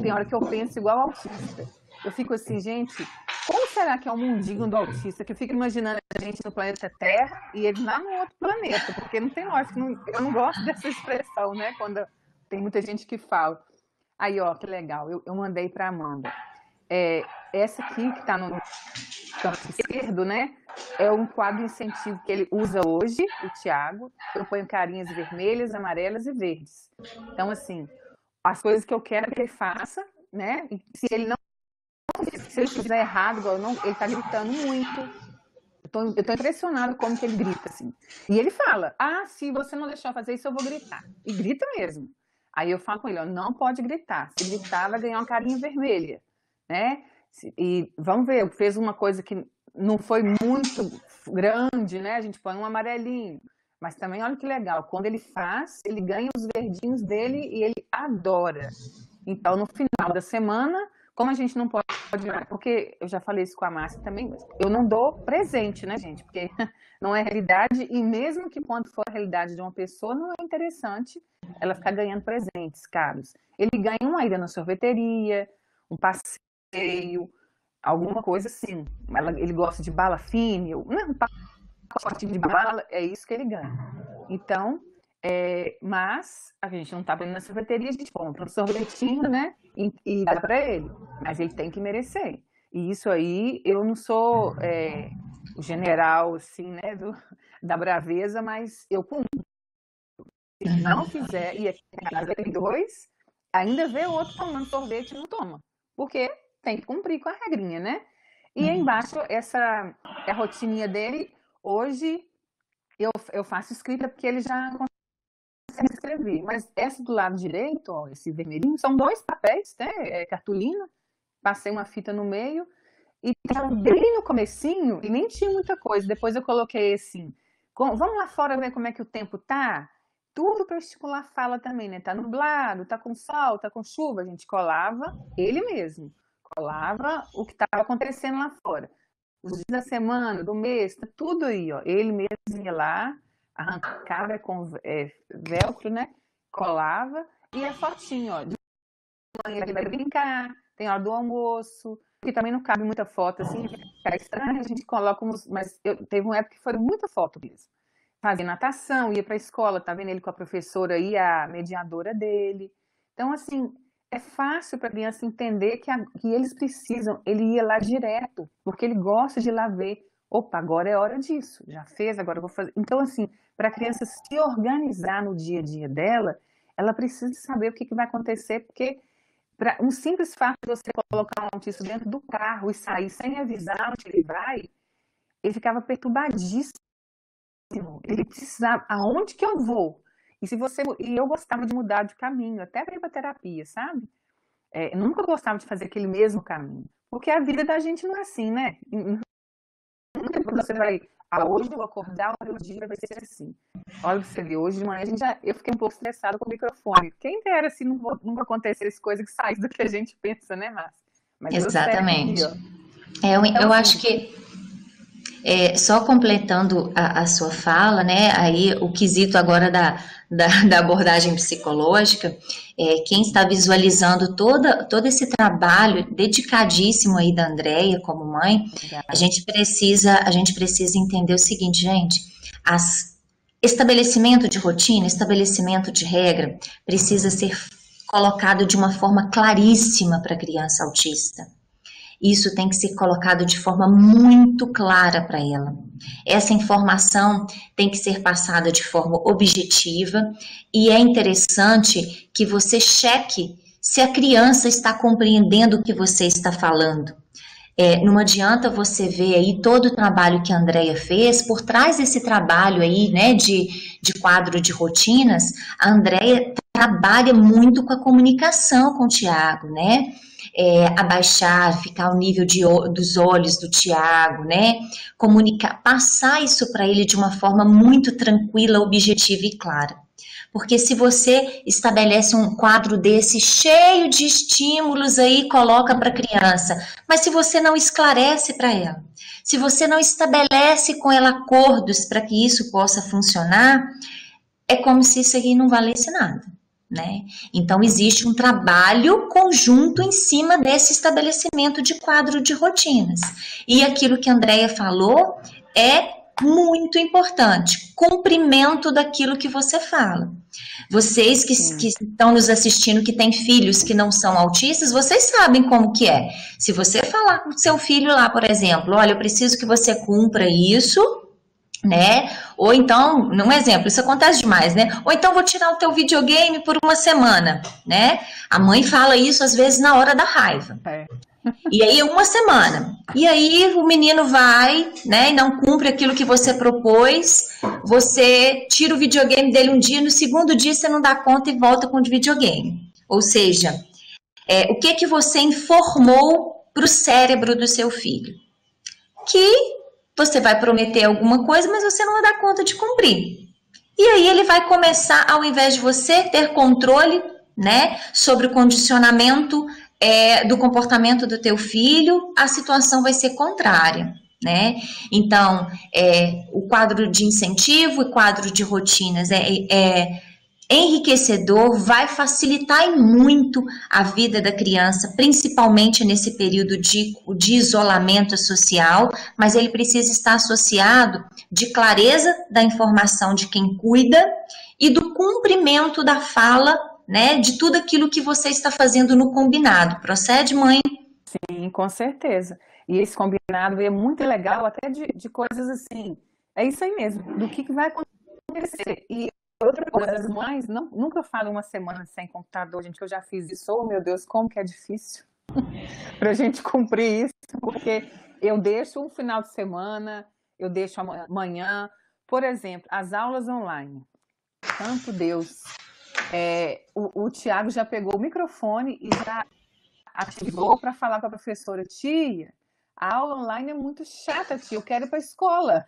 tem hora que eu penso igual autista. Eu fico assim, gente, como será que é o mundinho do autista? Que eu fico imaginando a gente no planeta Terra e ele lá no outro planeta, porque não tem lógica, eu não gosto dessa expressão, né? Quando tem muita gente que fala. Aí, ó, que legal, eu mandei para Amanda. Essa aqui que está no canto esquerdo, né? É um quadro incentivo que ele usa hoje, o Thiago. Eu ponho carinhas vermelhas, amarelas e verdes. Então, assim, as coisas que eu quero que ele faça, né? E se ele fizer errado, igual ele tá gritando muito. Eu tô impressionado como que ele grita, assim. E ele fala, se você não deixar eu fazer isso, eu vou gritar. E grita mesmo. Aí eu falo com ele, não pode gritar. Se gritar, vai ganhar uma carinha vermelha, né? E vamos ver, fez uma coisa que não foi muito grande, né? A gente põe um amarelinho. Mas também, olha que legal, quando ele faz, ele ganha os verdinhos dele e ele adora. Então, no final da semana, como a gente não pode, porque eu já falei isso com a Márcia também, eu não dou presente, né, gente? Porque não é realidade, e mesmo que quando for a realidade de uma pessoa, não é interessante ela ficar ganhando presentes caros. Ele ganha uma ida na sorveteria, um passeio, alguma coisa assim. Ele gosta de bala fina, um pacotinho de bala, é isso que ele ganha. Então, mas a gente não tá indo na sorveteria, a gente compra um sorvetinho, né? E dá para ele. Mas ele tem que merecer. E isso aí, eu não sou o general, assim, né? Da braveza, mas eu cumpro. Se não fizer, e aqui em casa tem 2, ainda vê o outro tomando sorvete e não toma. Porque tem que cumprir com a regrinha, né? E aí embaixo, essa é a rotininha dele. Hoje, eu faço escrita porque ele já consegue escrever. Mas essa do lado direito, ó, esse vermelhinho, são 2 papéis, né? Cartolina. Passei uma fita no meio. E estava bem no comecinho e nem tinha muita coisa. Depois eu coloquei assim, vamos lá fora ver como é que o tempo tá? Tudo para estimular a fala também, né? Tá nublado, tá com sol, tá com chuva. A gente colava ele mesmo. Colava o que estava acontecendo lá fora. Os dias da semana, do mês, tá tudo aí, ó. Ele mesmo ia lá, arrancava com velcro, né? Colava e a fotinho, ó. De manhã ele vai brincar, tem hora do almoço, porque também não cabe muita foto, assim, fica estranho, a gente coloca uns... Mas teve uma época que foi muita foto mesmo. Fazia natação, ia para a escola, tá vendo ele com a professora e a mediadora dele. Então, assim, é fácil para a criança entender que eles precisam, ele ia lá direto, porque ele gosta de ir lá ver. Opa, agora é hora disso, já fez, agora eu vou fazer. Então, assim, para a criança se organizar no dia a dia dela, ela precisa saber o que vai acontecer, porque um simples fato de você colocar um autista dentro do carro e sair sem avisar onde ele vai, ele ficava perturbadíssimo. Ele precisava, aonde que eu vou? E eu gostava de mudar de caminho, até para ir para terapia, sabe? Nunca gostava de fazer aquele mesmo caminho, porque a vida da gente não é assim, né? Nunca você vai, hoje eu vou acordar, o meu dia vai ser assim. Olha o que você viu, hoje de manhã eu fiquei um pouco estressada com o microfone. Quem dera se nunca acontecesse coisas que saem do que a gente pensa, né, Márcia? Mas exatamente. Então, eu acho que só completando a sua fala, né? Aí o quesito agora da abordagem psicológica, quem está visualizando todo esse trabalho dedicadíssimo aí da Andréia como mãe, a gente precisa entender o seguinte, gente, estabelecimento de rotina, estabelecimento de regra, precisa ser colocado de uma forma claríssima para a criança autista. Isso tem que ser colocado de forma muito clara para ela. Essa informação tem que ser passada de forma objetiva e é interessante que você cheque se a criança está compreendendo o que você está falando. Não adianta você ver aí todo o trabalho que a Andréia fez, por trás desse trabalho aí, né, de quadro de rotinas, a Andréia trabalha muito com a comunicação com o Tiago, né? Abaixar, ficar ao nível dos olhos do Tiago, né? Comunicar, passar isso para ele de uma forma muito tranquila, objetiva e clara. Porque se você estabelece um quadro desse cheio de estímulos aí, coloca para a criança, mas se você não esclarece para ela, se você não estabelece com ela acordos para que isso possa funcionar, é como se isso aí não valesse nada. Né? Então, existe um trabalho conjunto em cima desse estabelecimento de quadro de rotinas. E aquilo que a Andréia falou é muito importante, cumprimento daquilo que você fala. Vocês que estão nos assistindo, que têm filhos que não são autistas, vocês sabem como que é. Se você falar com o seu filho lá, por exemplo, olha, eu preciso que você cumpra isso, né? Ou então, num exemplo, isso acontece demais, né? Ou então vou tirar o teu videogame por uma semana, né? A mãe fala isso às vezes na hora da raiva. E aí uma semana. E aí o menino vai, né, e não cumpre aquilo que você propôs, você tira o videogame dele um dia, no segundo dia você não dá conta e volta com o videogame. Ou seja, o que você informou para o cérebro do seu filho? Que você vai prometer alguma coisa, mas você não vai dar conta de cumprir. E aí ele vai começar, ao invés de você ter controle, né, sobre o condicionamento do comportamento do teu filho, a situação vai ser contrária, né? Então, o quadro de incentivo e quadro de rotinas é enriquecedor, vai facilitar muito a vida da criança, principalmente nesse período de isolamento social, mas ele precisa estar associado de clareza da informação de quem cuida e do cumprimento da fala, né, de tudo aquilo que você está fazendo no combinado. Procede, mãe? Sim, com certeza. E esse combinado é muito legal, até de coisas assim, é isso aí mesmo, do que vai acontecer. E outra coisa, as mães nunca falam uma semana sem computador, gente, que eu já fiz isso. Oh, meu Deus, como que é difícil pra gente cumprir isso, porque eu deixo um final de semana, eu deixo amanhã, por exemplo, as aulas online. Santo Deus, o Tiago já pegou o microfone e já ativou para falar com a professora, tia, A aula online é muito chata, tia, eu quero ir para a escola.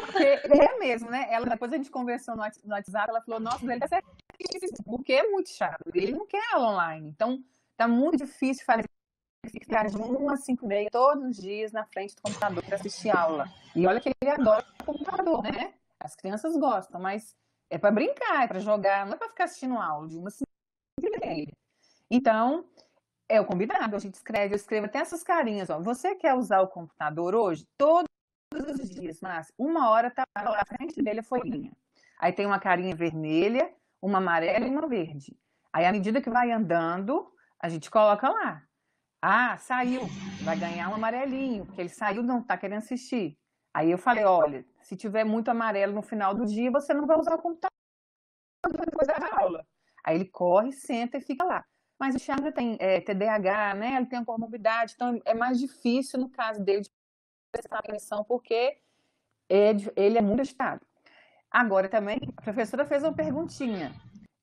Porque é mesmo, né? Depois a gente conversou no WhatsApp, ela falou, nossa, ele tá certíssimo, porque é muito chato. Ele não quer aula online. Então, tá muito difícil ficar de 1 às 5h30 todos os dias na frente do computador para assistir aula. E olha que ele adora o computador, né? As crianças gostam, mas é para brincar, é para jogar, não é para ficar assistindo aula de 1 às 5h30. Então, é o combinado, a gente escreve, eu escrevo até essas carinhas, ó. Você quer usar o computador hoje? Todos os dias, mas 1 hora tá lá à frente dele a folhinha. Aí tem uma carinha vermelha, uma amarela e uma verde. Aí, à medida que vai andando, a gente coloca lá. Ah, saiu, vai ganhar um amarelinho, porque ele saiu, não tá querendo assistir. Aí eu falei, olha, se tiver muito amarelo no final do dia, você não vai usar o computador depois da aula. Aí ele corre, senta e fica lá. Mas o Thiago tem TDAH, né? Ele tem uma comorbidade, então é mais difícil no caso dele de prestar atenção, porque ele é muito agitado. Agora também, a professora fez uma perguntinha.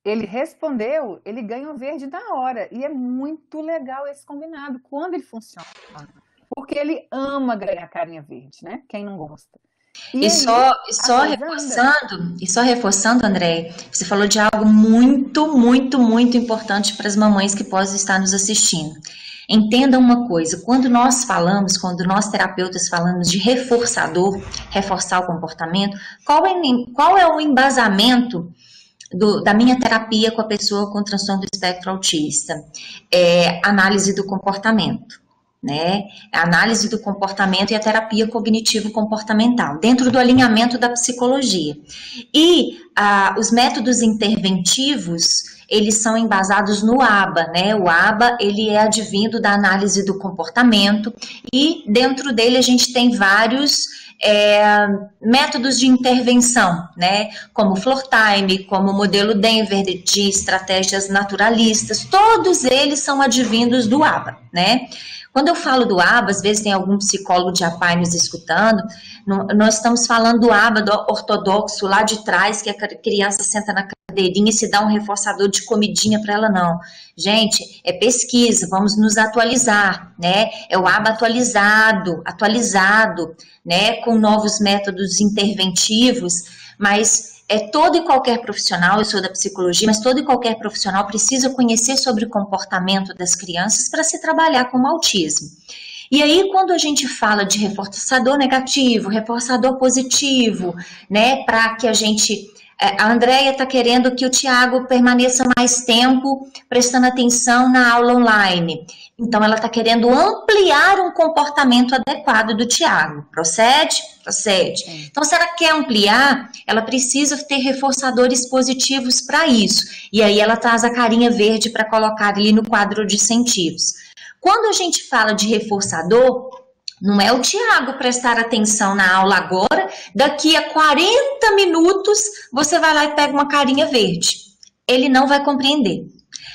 Ele respondeu, ele ganha o verde na hora. E é muito legal esse combinado, quando ele funciona. Porque ele ama ganhar carinha verde, né? Quem não gosta. E só reforçando, André, você falou de algo muito, muito, muito importante para as mamães que possam estar nos assistindo. Entenda uma coisa, quando nós terapeutas falamos de reforçar o comportamento, qual é o embasamento da minha terapia com a pessoa com transtorno do espectro autista? Análise do comportamento. Né? A análise do comportamento e a terapia cognitivo-comportamental, dentro do alinhamento da psicologia. E os métodos interventivos, eles são embasados no ABA, né? O ABA, ele é advindo da análise do comportamento e dentro dele a gente tem vários métodos de intervenção, né? Como o Floor Time, como o modelo Denver de estratégias naturalistas, todos eles são advindos do ABA, né? Quando eu falo do ABA, às vezes tem algum psicólogo de APAE nos escutando, nós estamos falando do ABA do ortodoxo lá de trás, que a criança senta na cadeirinha e se dá um reforçador de comidinha para ela, não. Gente, é pesquisa, vamos nos atualizar, né? É o ABA atualizado, né? Com novos métodos interventivos, mas todo e qualquer profissional, eu sou da psicologia, mas todo e qualquer profissional precisa conhecer sobre o comportamento das crianças para se trabalhar com o autismo. E aí, quando a gente fala de reforçador negativo, reforçador positivo, né, para que a Andréia está querendo que o Thiago permaneça mais tempo prestando atenção na aula online. Então, ela está querendo ampliar um comportamento adequado do Thiago. Procede? Procede. Então, se ela quer ampliar, ela precisa ter reforçadores positivos para isso. E aí, ela traz a carinha verde para colocar ali no quadro de incentivos. Quando a gente fala de reforçador, não é o Thiago prestar atenção na aula agora, daqui a 40 minutos você vai lá e pega uma carinha verde. Ele não vai compreender.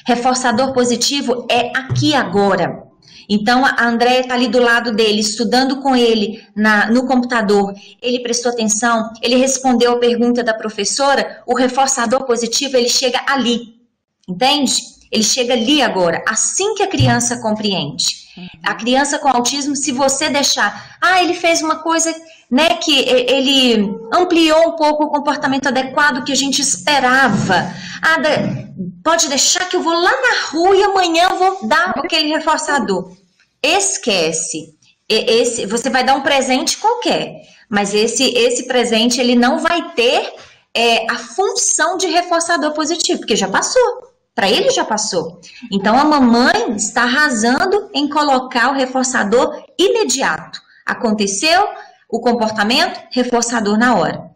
Reforçador positivo é aqui agora. Então, a Andréia está ali do lado dele, estudando com ele no computador. Ele prestou atenção, ele respondeu a pergunta da professora, o reforçador positivo, ele chega ali. Entende? Ele chega ali agora, assim que a criança compreende. A criança com autismo, se você deixar, ele fez uma coisa, né, que ele ampliou um pouco o comportamento adequado que a gente esperava. Pode deixar que eu vou lá na rua e amanhã eu vou dar aquele reforçador. Esquece. Você vai dar um presente qualquer, mas esse presente ele não vai ter a função de reforçador positivo, porque já passou. Para ele já passou. Então, a mamãe está arrasando em colocar o reforçador imediato. Aconteceu o comportamento, reforçador na hora.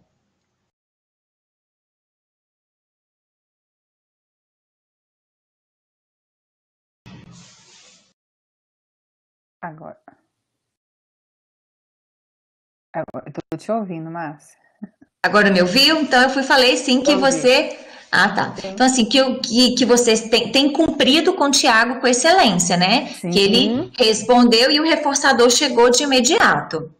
Agora eu estou te ouvindo, Márcia. Agora me ouviu? Então, eu falei sim que você... tá. Então, assim, que vocês têm cumprido com o Thiago com excelência, né? Sim. Que ele respondeu e o reforçador chegou de imediato.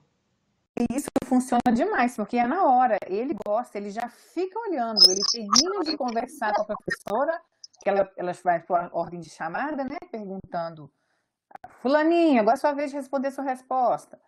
Isso funciona demais, porque é na hora. Ele gosta, ele já fica olhando, ele termina de conversar com a professora, que ela vai por ordem de chamada, né? Perguntando Fulaninho, agora é sua vez de responder sua resposta.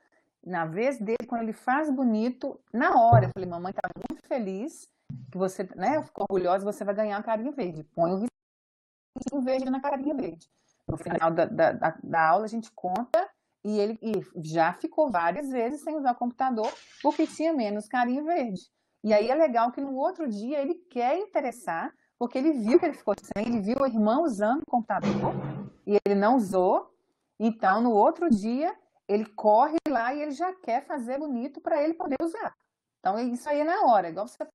Na vez dele, quando ele faz bonito, na hora, eu falei, mamãe tá muito feliz, que você, né, ficou orgulhosa, você vai ganhar uma carinha verde. Põe o risquinho verde na carinha verde. No final da aula, a gente conta, e ele já ficou várias vezes sem usar o computador, porque tinha menos carinha verde. E aí é legal que no outro dia ele quer interessar, porque ele viu que ele ficou sem, ele viu a irmã usando o computador, e ele não usou. Então, no outro dia, ele corre lá e ele já quer fazer bonito para ele poder usar. Então, isso aí é na hora. Igual você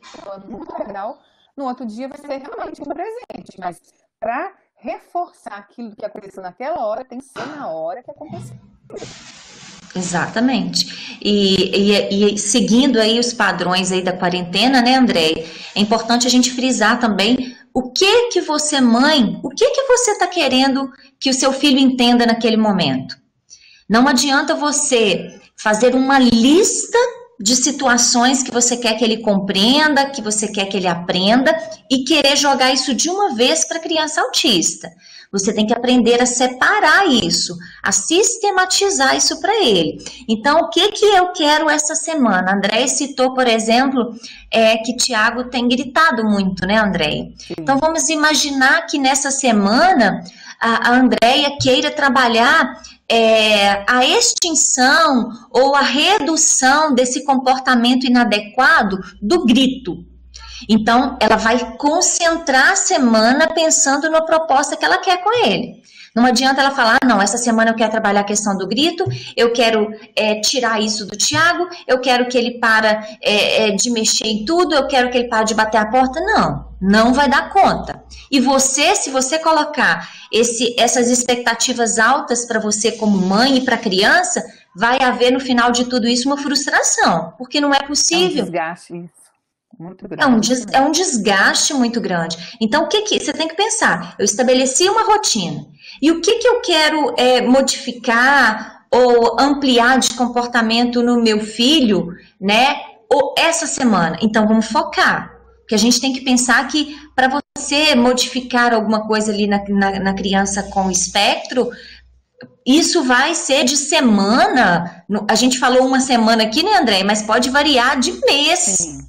falou, muito legal. No outro dia vai ser realmente um presente. Mas para reforçar aquilo que aconteceu naquela hora, tem que ser na hora que aconteceu. Exatamente. E seguindo aí os padrões aí da quarentena, né, André? É importante a gente frisar também o que você, mãe, o que você está querendo que o seu filho entenda naquele momento. Não adianta você fazer uma lista de situações que você quer que ele compreenda, que você quer que ele aprenda e querer jogar isso de uma vez para a criança autista. Você tem que aprender a separar isso, a sistematizar isso para ele. Então, o que eu quero essa semana? André citou, por exemplo, que Tiago tem gritado muito, né, André? Então, vamos imaginar que nessa semana a Andréia queira trabalhar a extinção ou a redução desse comportamento inadequado do grito. Então, ela vai concentrar a semana pensando na proposta que ela quer com ele. Não adianta ela falar, não, essa semana eu quero trabalhar a questão do grito, eu quero tirar isso do Tiago, eu quero que ele para de mexer em tudo, eu quero que ele pare de bater a porta. Não vai dar conta. E você, se você colocar essas expectativas altas para você como mãe e para a criança, vai haver no final de tudo isso uma frustração, porque não é possível. É um desgaste, isso. Muito grande. É um desgaste muito grande. Então, você tem que pensar? Eu estabeleci uma rotina. E o que eu quero modificar ou ampliar de comportamento no meu filho, né? Ou essa semana? Então, vamos focar. Porque a gente tem que pensar que para você modificar alguma coisa ali na criança com espectro, isso vai ser de semana. A gente falou uma semana aqui, né, André? Mas pode variar de mês. Sim.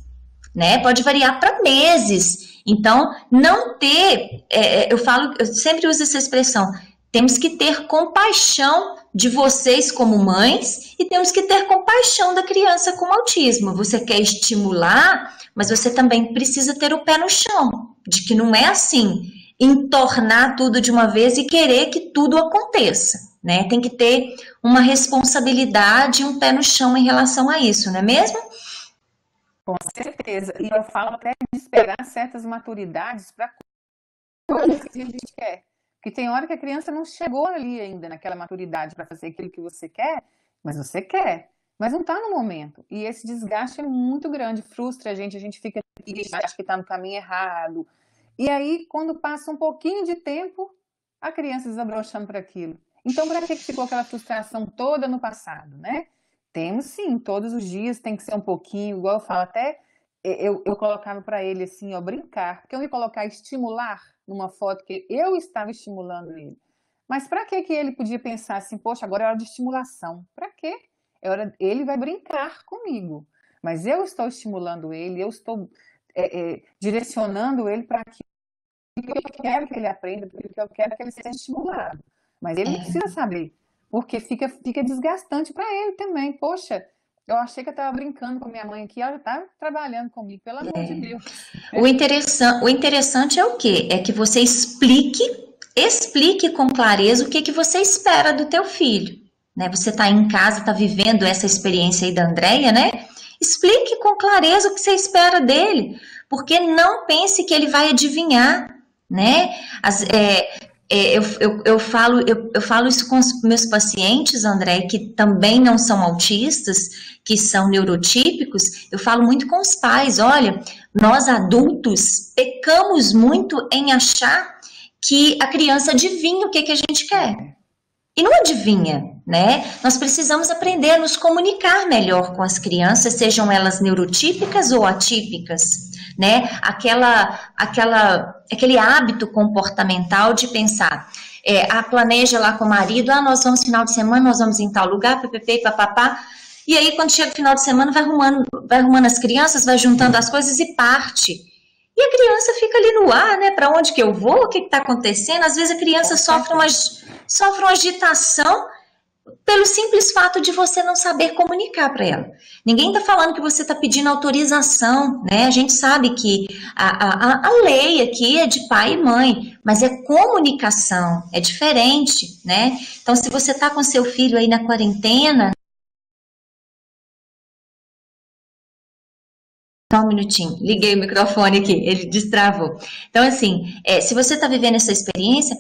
Né? Pode variar para meses. Então, não ter, eu sempre uso essa expressão, temos que ter compaixão de vocês como mães e temos que ter compaixão da criança com autismo. Você quer estimular, mas você também precisa ter o pé no chão, de que não é assim, entornar tudo de uma vez e querer que tudo aconteça, né? Tem que ter uma responsabilidade e um pé no chão em relação a isso, não é mesmo? Com certeza. E eu falo até de esperar certas maturidades para coisas que a gente quer. Porque tem hora que a criança não chegou ali ainda, naquela maturidade para fazer aquilo que você quer, mas você quer. Mas não está no momento. E esse desgaste é muito grande, frustra a gente fica triste, acha que está no caminho errado. E aí, quando passa um pouquinho de tempo, a criança desabrochando para aquilo. Então, para que ficou aquela frustração toda no passado, né? Temos sim, todos os dias tem que ser um pouquinho, igual eu falo, até eu colocava para ele assim, ó, brincar, porque eu ia colocar estimular numa foto que eu estava estimulando ele. Mas para que ele podia pensar assim, poxa, agora é hora de estimulação? Para quê? Ele vai brincar comigo, mas eu estou estimulando ele, eu estou direcionando ele para aquilo que eu quero que ele aprenda, porque eu quero que ele seja estimulado. Mas ele precisa saber. Porque fica desgastante para ele também. Poxa, eu achei que eu estava brincando com a minha mãe aqui, ela está trabalhando comigo, pelo amor de Deus. O interessante é o quê? É que você explique com clareza o que você espera do teu filho. Né? Você está em casa, está vivendo essa experiência aí da Andréia, né? Explique com clareza o que você espera dele. Porque não pense que ele vai adivinhar, né? Eu falo isso com os meus pacientes, André, que também não são autistas, que são neurotípicos. Eu falo muito com os pais, olha, nós adultos pecamos muito em achar que a criança adivinha o que a gente quer. E não adivinha, né? Nós precisamos aprender a nos comunicar melhor com as crianças, sejam elas neurotípicas ou atípicas, né? Aquele hábito comportamental de pensar, planeja lá com o marido, nós vamos final de semana, nós vamos em tal lugar, ppp, papapá. E aí, quando chega o final de semana, vai arrumando as crianças, vai juntando as coisas e parte. E a criança fica ali no ar, né? Para onde que eu vou? O que está acontecendo? Às vezes a criança sofre uma agitação pelo simples fato de você não saber comunicar para ela. Ninguém está falando que você está pedindo autorização, né? A gente sabe que a lei aqui é de pai e mãe, mas é comunicação, é diferente, né? Então, se você está com seu filho aí na quarentena... Só um minutinho, liguei o microfone aqui, ele destravou. Então, assim, se você está vivendo essa experiência,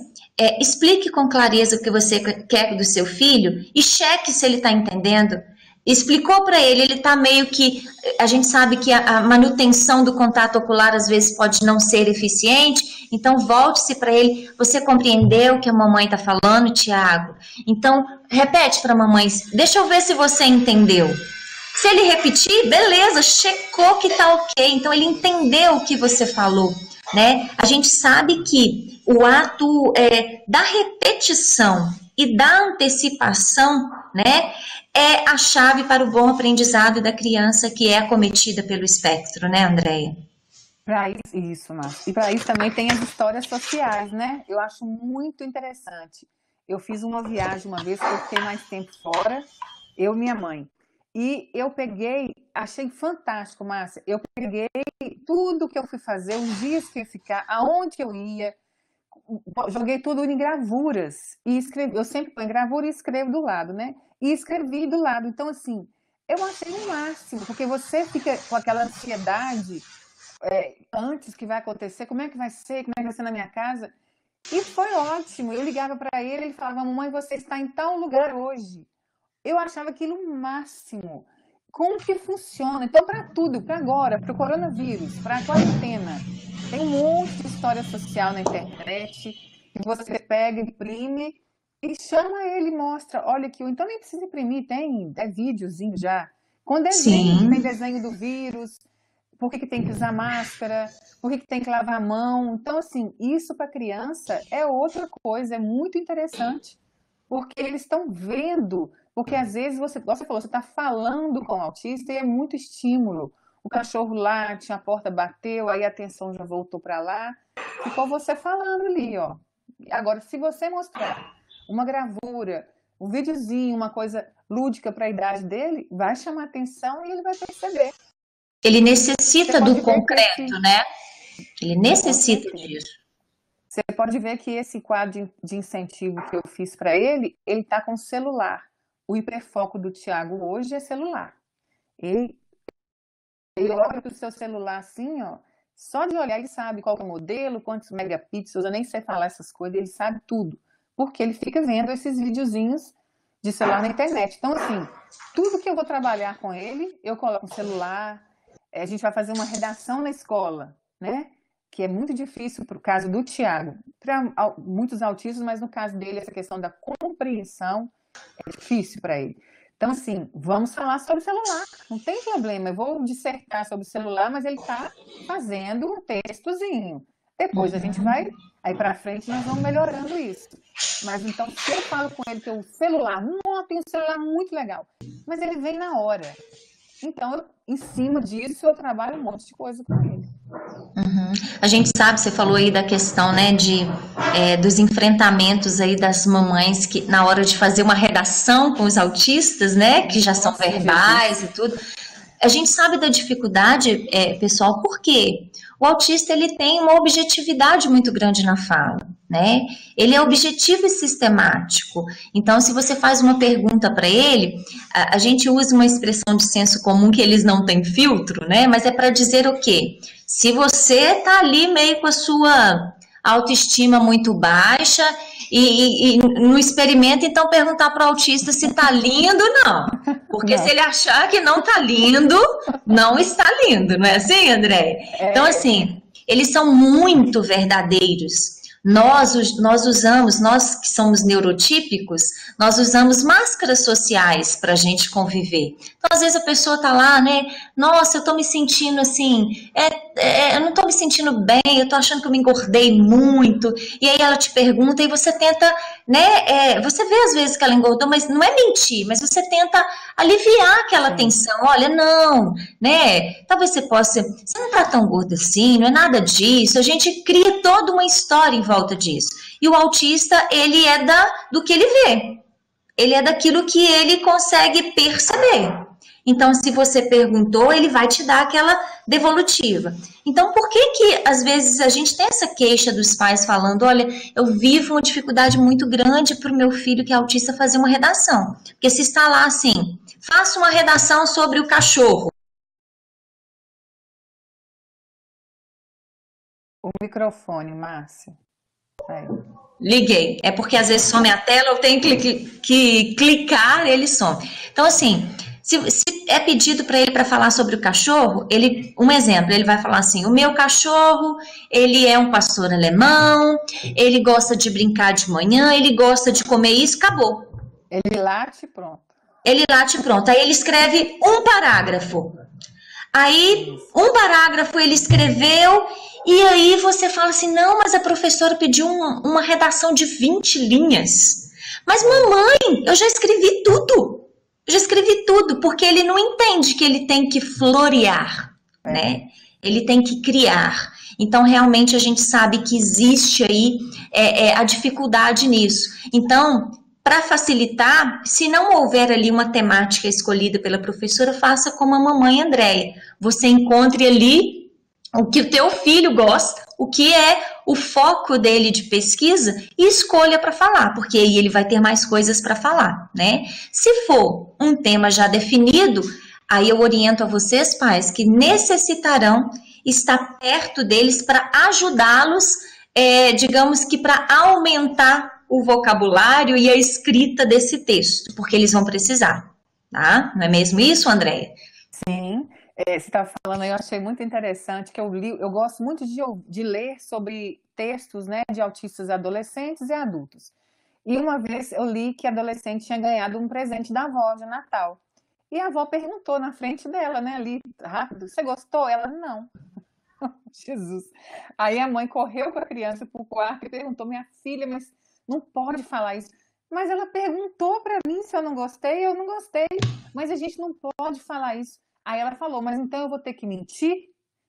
explique com clareza o que você quer do seu filho e cheque se ele está entendendo. Explicou para ele, ele está meio que... A gente sabe que a manutenção do contato ocular às vezes pode não ser eficiente, então volte-se para ele. Você compreendeu o que a mamãe está falando, Tiago? Então, repete para a mamãe, deixa eu ver se você entendeu. Se ele repetir, beleza, checou que tá ok, então ele entendeu o que você falou, né? A gente sabe que o ato da repetição e da antecipação, né, é a chave para o bom aprendizado da criança que é acometida pelo espectro, né, Andréia? Para isso, Márcia. E para isso também tem as histórias sociais, né? Eu acho muito interessante. Eu fiz uma viagem uma vez que eu fiquei mais tempo fora, eu e minha mãe. E eu achei fantástico, Márcia, eu peguei tudo que eu fui fazer, os dias que eu ia ficar, aonde eu ia, joguei tudo em gravuras e escrevi, eu sempre ponho gravura e escrevo do lado, né? E escrevi do lado, então assim, eu achei o máximo, porque você fica com aquela ansiedade antes que vai acontecer, como é que vai ser na minha casa, e foi ótimo, eu ligava para ele falava, mamãe, você está em tal lugar hoje. Eu achava aquilo o máximo. Como que funciona? Então, para tudo, para agora, para o coronavírus, para a quarentena, tem um monte de história social na internet, que você pega, imprime e chama ele, mostra, olha aqui, então nem precisa imprimir, tem videozinho já. Com desenho, tem desenho do vírus, por que tem que usar máscara, por que tem que lavar a mão. Então, assim, isso para criança é outra coisa, é muito interessante, porque eles estão vendo... Porque às vezes você falou, você está falando com o autista e é muito estímulo. O cachorro late, a porta bateu, aí a atenção já voltou para lá. Ficou você falando ali, ó. Agora, se você mostrar uma gravura, um videozinho, uma coisa lúdica para a idade dele, vai chamar atenção e ele vai perceber. Ele necessita do concreto, né? Ele necessita disso. Você pode ver que esse quadro de incentivo que eu fiz para ele está com celular. O hiperfoco do Tiago hoje é celular. Ele olha para o seu celular assim, ó, só de olhar ele sabe qual é o modelo, quantos megapixels, eu nem sei falar essas coisas, ele sabe tudo. Porque ele fica vendo esses videozinhos de celular na internet. Então, assim, tudo que eu vou trabalhar com ele, eu coloco no celular, a gente vai fazer uma redação na escola, né? Que é muito difícil para o caso do Tiago. Para muitos autistas, mas no caso dele, essa questão da compreensão é difícil para ele. Então, assim, vamos falar sobre celular. Não tem problema, eu vou dissertar sobre celular, mas ele está fazendo um textozinho. Depois a gente vai, aí para frente nós vamos melhorando isso. Mas então, se eu falo com ele que o celular, tem um celular muito legal, mas ele vem na hora. Então, em cima disso, eu trabalho um monte de coisa com ele. Uhum. A gente sabe, você falou aí da questão, né, dos enfrentamentos aí das mamães que na hora de fazer uma redação com os autistas, né, que já são verbais e tudo. A gente sabe da dificuldade, pessoal, porque o autista ele tem uma objetividade muito grande na fala, né? Ele é objetivo e sistemático. Então, se você faz uma pergunta para ele, a gente usa uma expressão de senso comum que eles não têm filtro, né? Mas é para dizer o quê? Se você tá ali meio com a sua autoestima muito baixa e no experimento, então perguntar para o autista se tá lindo, não. Porque se ele achar que não tá lindo, não está lindo, não é assim, André? Então, assim, eles são muito verdadeiros. Nós usamos, nós que somos neurotípicos, nós usamos máscaras sociais para a gente conviver. Então, às vezes a pessoa tá lá, né? Nossa, eu tô me sentindo assim, eu não tô me sentindo bem, eu tô achando que eu me engordei muito. E aí ela te pergunta e você tenta, né? Você vê às vezes que ela engordou, mas não é mentir, mas você tenta aliviar aquela tensão. Olha, não, né? Talvez você possa, você não tá tão gorda assim, não é nada disso. A gente cria toda uma história em volta disso. E o autista, ele é do que ele vê. Ele é daquilo que ele consegue perceber. Então, se você perguntou, ele vai te dar aquela devolutiva. Então, por que às vezes a gente tem essa queixa dos pais falando, olha, eu vivo uma dificuldade muito grande para o meu filho que é autista fazer uma redação. Porque se está lá assim, faça uma redação sobre o cachorro. O microfone, Márcia. Liguei. É porque às vezes some a tela, eu tenho que clicar, ele some. Então, assim, se é pedido para ele para falar sobre o cachorro, um exemplo, ele vai falar assim, o meu cachorro, ele é um pastor alemão, ele gosta de brincar de manhã, ele gosta de comer isso, acabou. Ele late, pronto. Ele late, pronto. Aí ele escreve um parágrafo. Aí, um parágrafo ele escreveu, e aí você fala assim, não, mas a professora pediu uma redação de 20 linhas. Mas mamãe, eu já escrevi tudo. Eu já escrevi tudo, porque ele não entende que ele tem que florear, né? Ele tem que criar. Então, realmente, a gente sabe que existe aí a dificuldade nisso. Então, para facilitar, se não houver ali uma temática escolhida pela professora, faça como a mamãe Andréia. Você encontre ali o que o teu filho gosta, o que é o foco dele de pesquisa e escolha para falar, porque aí ele vai ter mais coisas para falar, né? Se for um tema já definido, aí eu oriento a vocês, pais, que necessitarão estar perto deles para ajudá-los, digamos que para aumentar o vocabulário e a escrita desse texto, porque eles vão precisar, tá? Não é mesmo isso, Andréia? Sim. Você está falando aí, eu achei muito interessante, que eu gosto muito de ler sobre textos, né, de autistas adolescentes e adultos. E uma vez eu li que a adolescente tinha ganhado um presente da avó de Natal. E a avó perguntou na frente dela, né, ali, rápido, você gostou? Ela, não. Jesus. Aí a mãe correu com a criança para o quarto e perguntou, minha filha, mas não pode falar isso. Mas ela perguntou para mim se eu não gostei, mas a gente não pode falar isso. Aí ela falou, mas então eu vou ter que mentir?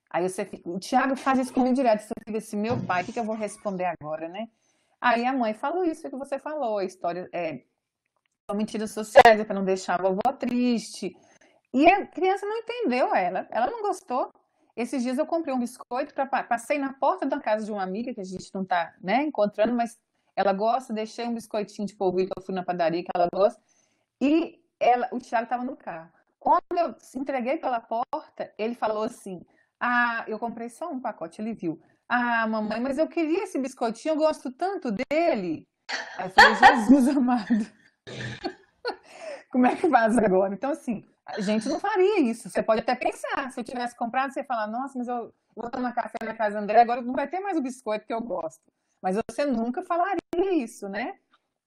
Aí o Thiago faz isso comigo direto, você fica assim, meu pai, o que eu vou responder agora, né? Aí a mãe falou isso que você falou, a história são mentiras sociais, é para não deixar a vovó triste. E a criança não entendeu ela não gostou. Esses dias eu comprei um biscoito, passei na porta da casa de uma amiga, que a gente não tá, né, encontrando, mas ela gosta, deixei um biscoitinho de polvilho que eu fui na padaria, que ela gosta, e o Thiago estava no carro. Quando eu entreguei pela porta, ele falou assim, eu comprei só um pacote, ele viu. Mamãe, mas eu queria esse biscoitinho, eu gosto tanto dele. Aí eu falei, Jesus amado. Como é que faz agora? Então, assim, a gente não faria isso. Você pode até pensar, se eu tivesse comprado, você ia falar, nossa, mas eu vou tomar café na casa do André, agora não vai ter mais o biscoito que eu gosto. Mas você nunca falaria isso, né?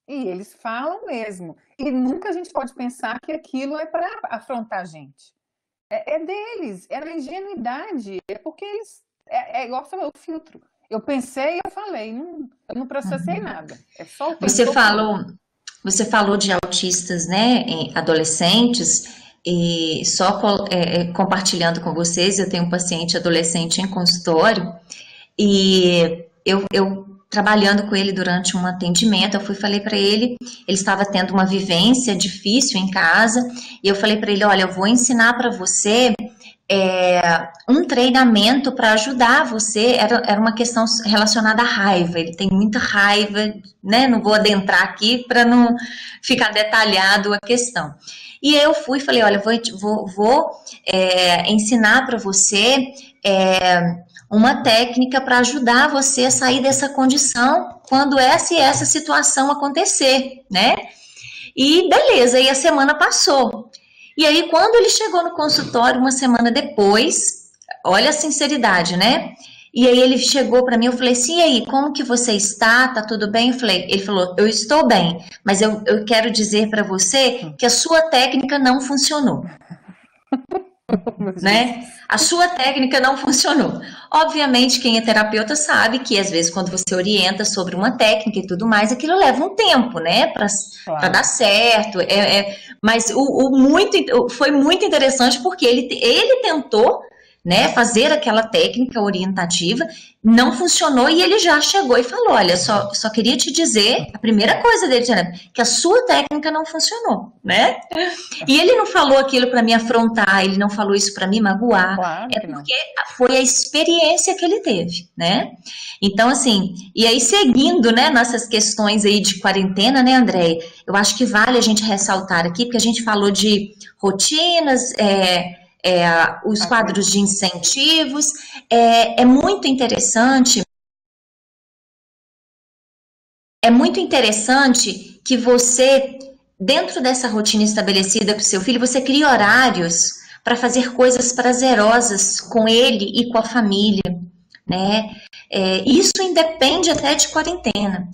E eles falam mesmo. E nunca a gente pode pensar que aquilo é para afrontar a gente. É deles, é da ingenuidade. É porque eles... É igual você falou, o filtro. Eu pensei e eu falei. Eu não processei nada. É só o Você falou de autistas, né, adolescentes, e só compartilhando com vocês, eu tenho um paciente adolescente em consultório, e eu trabalhando com ele durante um atendimento, eu falei para ele estava tendo uma vivência difícil em casa, e eu falei para ele, olha, eu vou ensinar para você um treinamento para ajudar você, era uma questão relacionada à raiva, ele tem muita raiva, né, não vou adentrar aqui para não ficar detalhado a questão. E eu falei, olha, vou ensinar para você uma técnica para ajudar você a sair dessa condição quando essa e essa situação acontecer, né? E beleza, e a semana passou. E aí, quando ele chegou no consultório, uma semana depois, olha a sinceridade, né? E aí ele chegou para mim, eu falei assim, e aí, como que você está? Tá tudo bem? Ele falou, eu estou bem, mas eu quero dizer para você que a sua técnica não funcionou. Né? A sua técnica não funcionou. Obviamente, quem é terapeuta sabe que às vezes quando você orienta sobre uma técnica e tudo mais, aquilo leva um tempo, né, para dar certo. Mas foi muito interessante porque ele tentou, né, fazer aquela técnica orientativa, não funcionou e ele já chegou e falou, olha, só queria te dizer, a primeira coisa dele, que a sua técnica não funcionou, né? E ele não falou aquilo para me afrontar, ele não falou isso para me magoar, Claro que porque foi a experiência que ele teve, né? Então, assim, e aí seguindo, né, nessas questões aí de quarentena, né, Andréia, eu acho que vale a gente ressaltar aqui, porque a gente falou de rotinas, os quadros de incentivos, é muito interessante que você, dentro dessa rotina estabelecida com o seu filho, você crie horários para fazer coisas prazerosas com ele e com a família, né? Isso independe até de quarentena.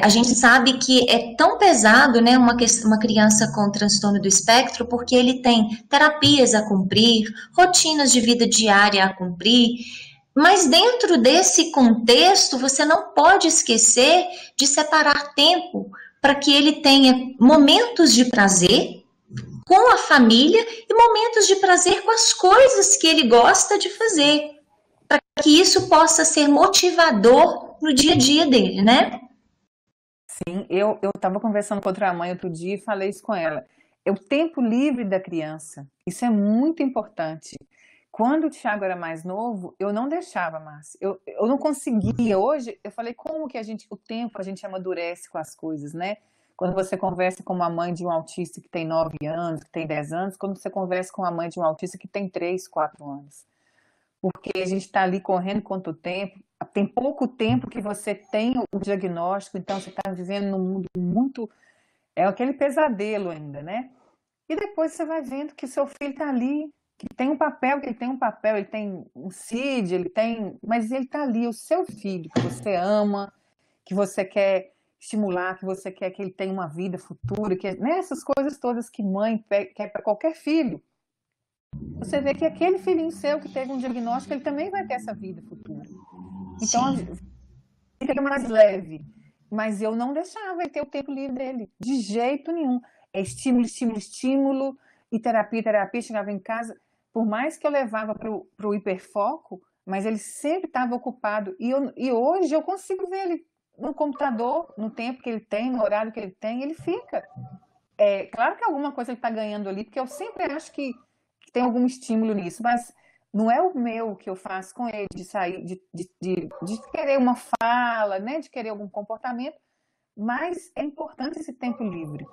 A gente sabe que é tão pesado, né, uma criança com transtorno do espectro, porque ele tem terapias a cumprir, rotinas de vida diária a cumprir, mas dentro desse contexto, você não pode esquecer de separar tempo para que ele tenha momentos de prazer com a família e momentos de prazer com as coisas que ele gosta de fazer, para que isso possa ser motivador no dia a dia dele, né? Sim, eu estava conversando com outra mãe outro dia e falei isso com ela. É o tempo livre da criança. Isso é muito importante. Quando o Thiago era mais novo, eu não deixava, Márcia. Eu não conseguia. Hoje, eu falei, como que o tempo a gente amadurece com as coisas, né? Quando você conversa com uma mãe de um autista que tem 9 anos, que tem 10 anos, quando você conversa com uma mãe de um autista que tem 3, 4 anos. Porque a gente está ali correndo contra o tempo. Tem pouco tempo que você tem o diagnóstico, então você está vivendo num mundo muito... É aquele pesadelo ainda, né? E depois você vai vendo que o seu filho está ali, que ele tem um papel, ele tem um CID, mas ele está ali, o seu filho, que você ama, que você quer estimular, que você quer que ele tenha uma vida futura, né? Essas coisas todas que mãe quer para qualquer filho. Você vê que aquele filhinho seu que teve um diagnóstico, ele também vai ter essa vida futura. Então, fica mais leve. Mas eu não deixava ele ter o tempo livre dele, de jeito nenhum. É estímulo, estímulo, estímulo, e terapia, chegava em casa. Por mais que eu levava para o hiperfoco, mas ele sempre estava ocupado. E hoje eu consigo ver ele no computador, no tempo que ele tem, no horário que ele tem, ele fica. Claro que alguma coisa ele está ganhando ali, porque eu sempre acho que tem algum estímulo nisso, mas não é o meu que eu faço com ele, de sair, de querer uma fala, né, de querer algum comportamento, mas é importante esse tempo livre.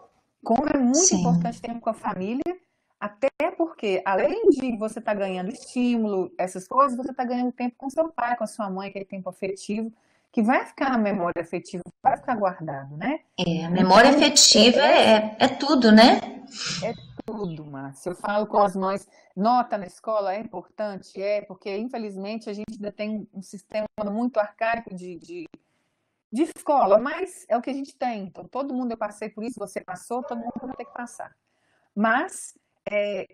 Como é muito importante tempo com a família, até porque, além de você estar ganhando estímulo, essas coisas, você está ganhando tempo com seu pai, com a sua mãe, aquele tempo afetivo, que vai ficar na memória afetiva, vai ficar guardado, né? A memória afetiva é tudo, né? É tudo, Márcia. Eu falo com as mães, nota na escola é importante? Porque infelizmente a gente ainda tem um sistema muito arcaico de escola, mas é o que a gente tem. Então, todo mundo, eu passei por isso, você passou, todo mundo vai ter que passar. Mas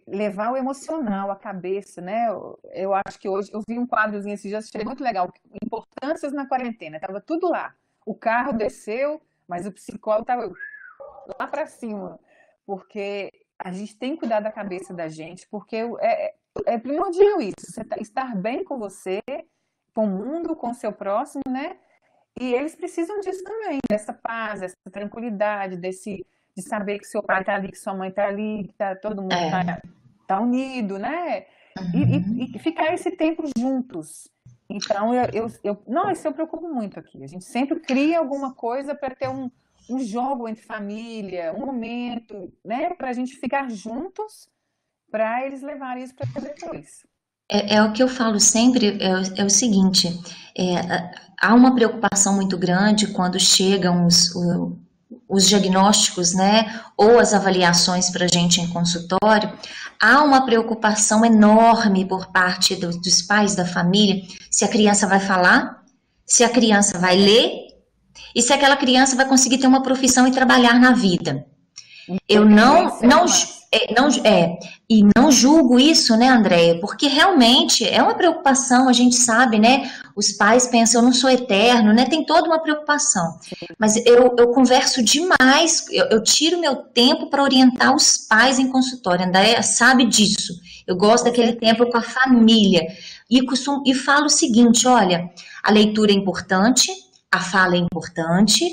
levar o emocional, a cabeça, né? Eu acho que hoje, eu vi um quadrozinho esses dias, achei muito legal, importâncias na quarentena, estava tudo lá. O carro desceu, mas o psicólogo estava lá para cima, porque a gente tem que cuidar da cabeça da gente, porque é primordial isso, você estar bem com você, com o mundo, com o seu próximo, né? E eles precisam disso também, dessa paz, dessa tranquilidade, de saber que seu pai está ali, que sua mãe está ali, que todo mundo tá unido, né? E ficar esse tempo juntos. Então, isso eu preocupo muito aqui. A gente sempre cria alguma coisa para ter um jogo entre família, um momento, né? Para a gente ficar juntos, para eles levarem isso para depois. É o que eu falo sempre, é o seguinte, há uma preocupação muito grande quando chegam os diagnósticos, né, ou as avaliações para a gente em consultório, há uma preocupação enorme por parte dos pais da família, se a criança vai falar, se a criança vai ler, e se aquela criança vai conseguir ter uma profissão e trabalhar na vida. Eu não julgo isso, né, Andréia? Porque realmente é uma preocupação, a gente sabe, né? Os pais pensam, eu não sou eterno, né? Tem toda uma preocupação. Mas eu converso demais, eu tiro meu tempo para orientar os pais em consultório. A Andréia sabe disso. Eu gosto daquele tempo com a família. E falo o seguinte, olha, a leitura é importante, a fala é importante,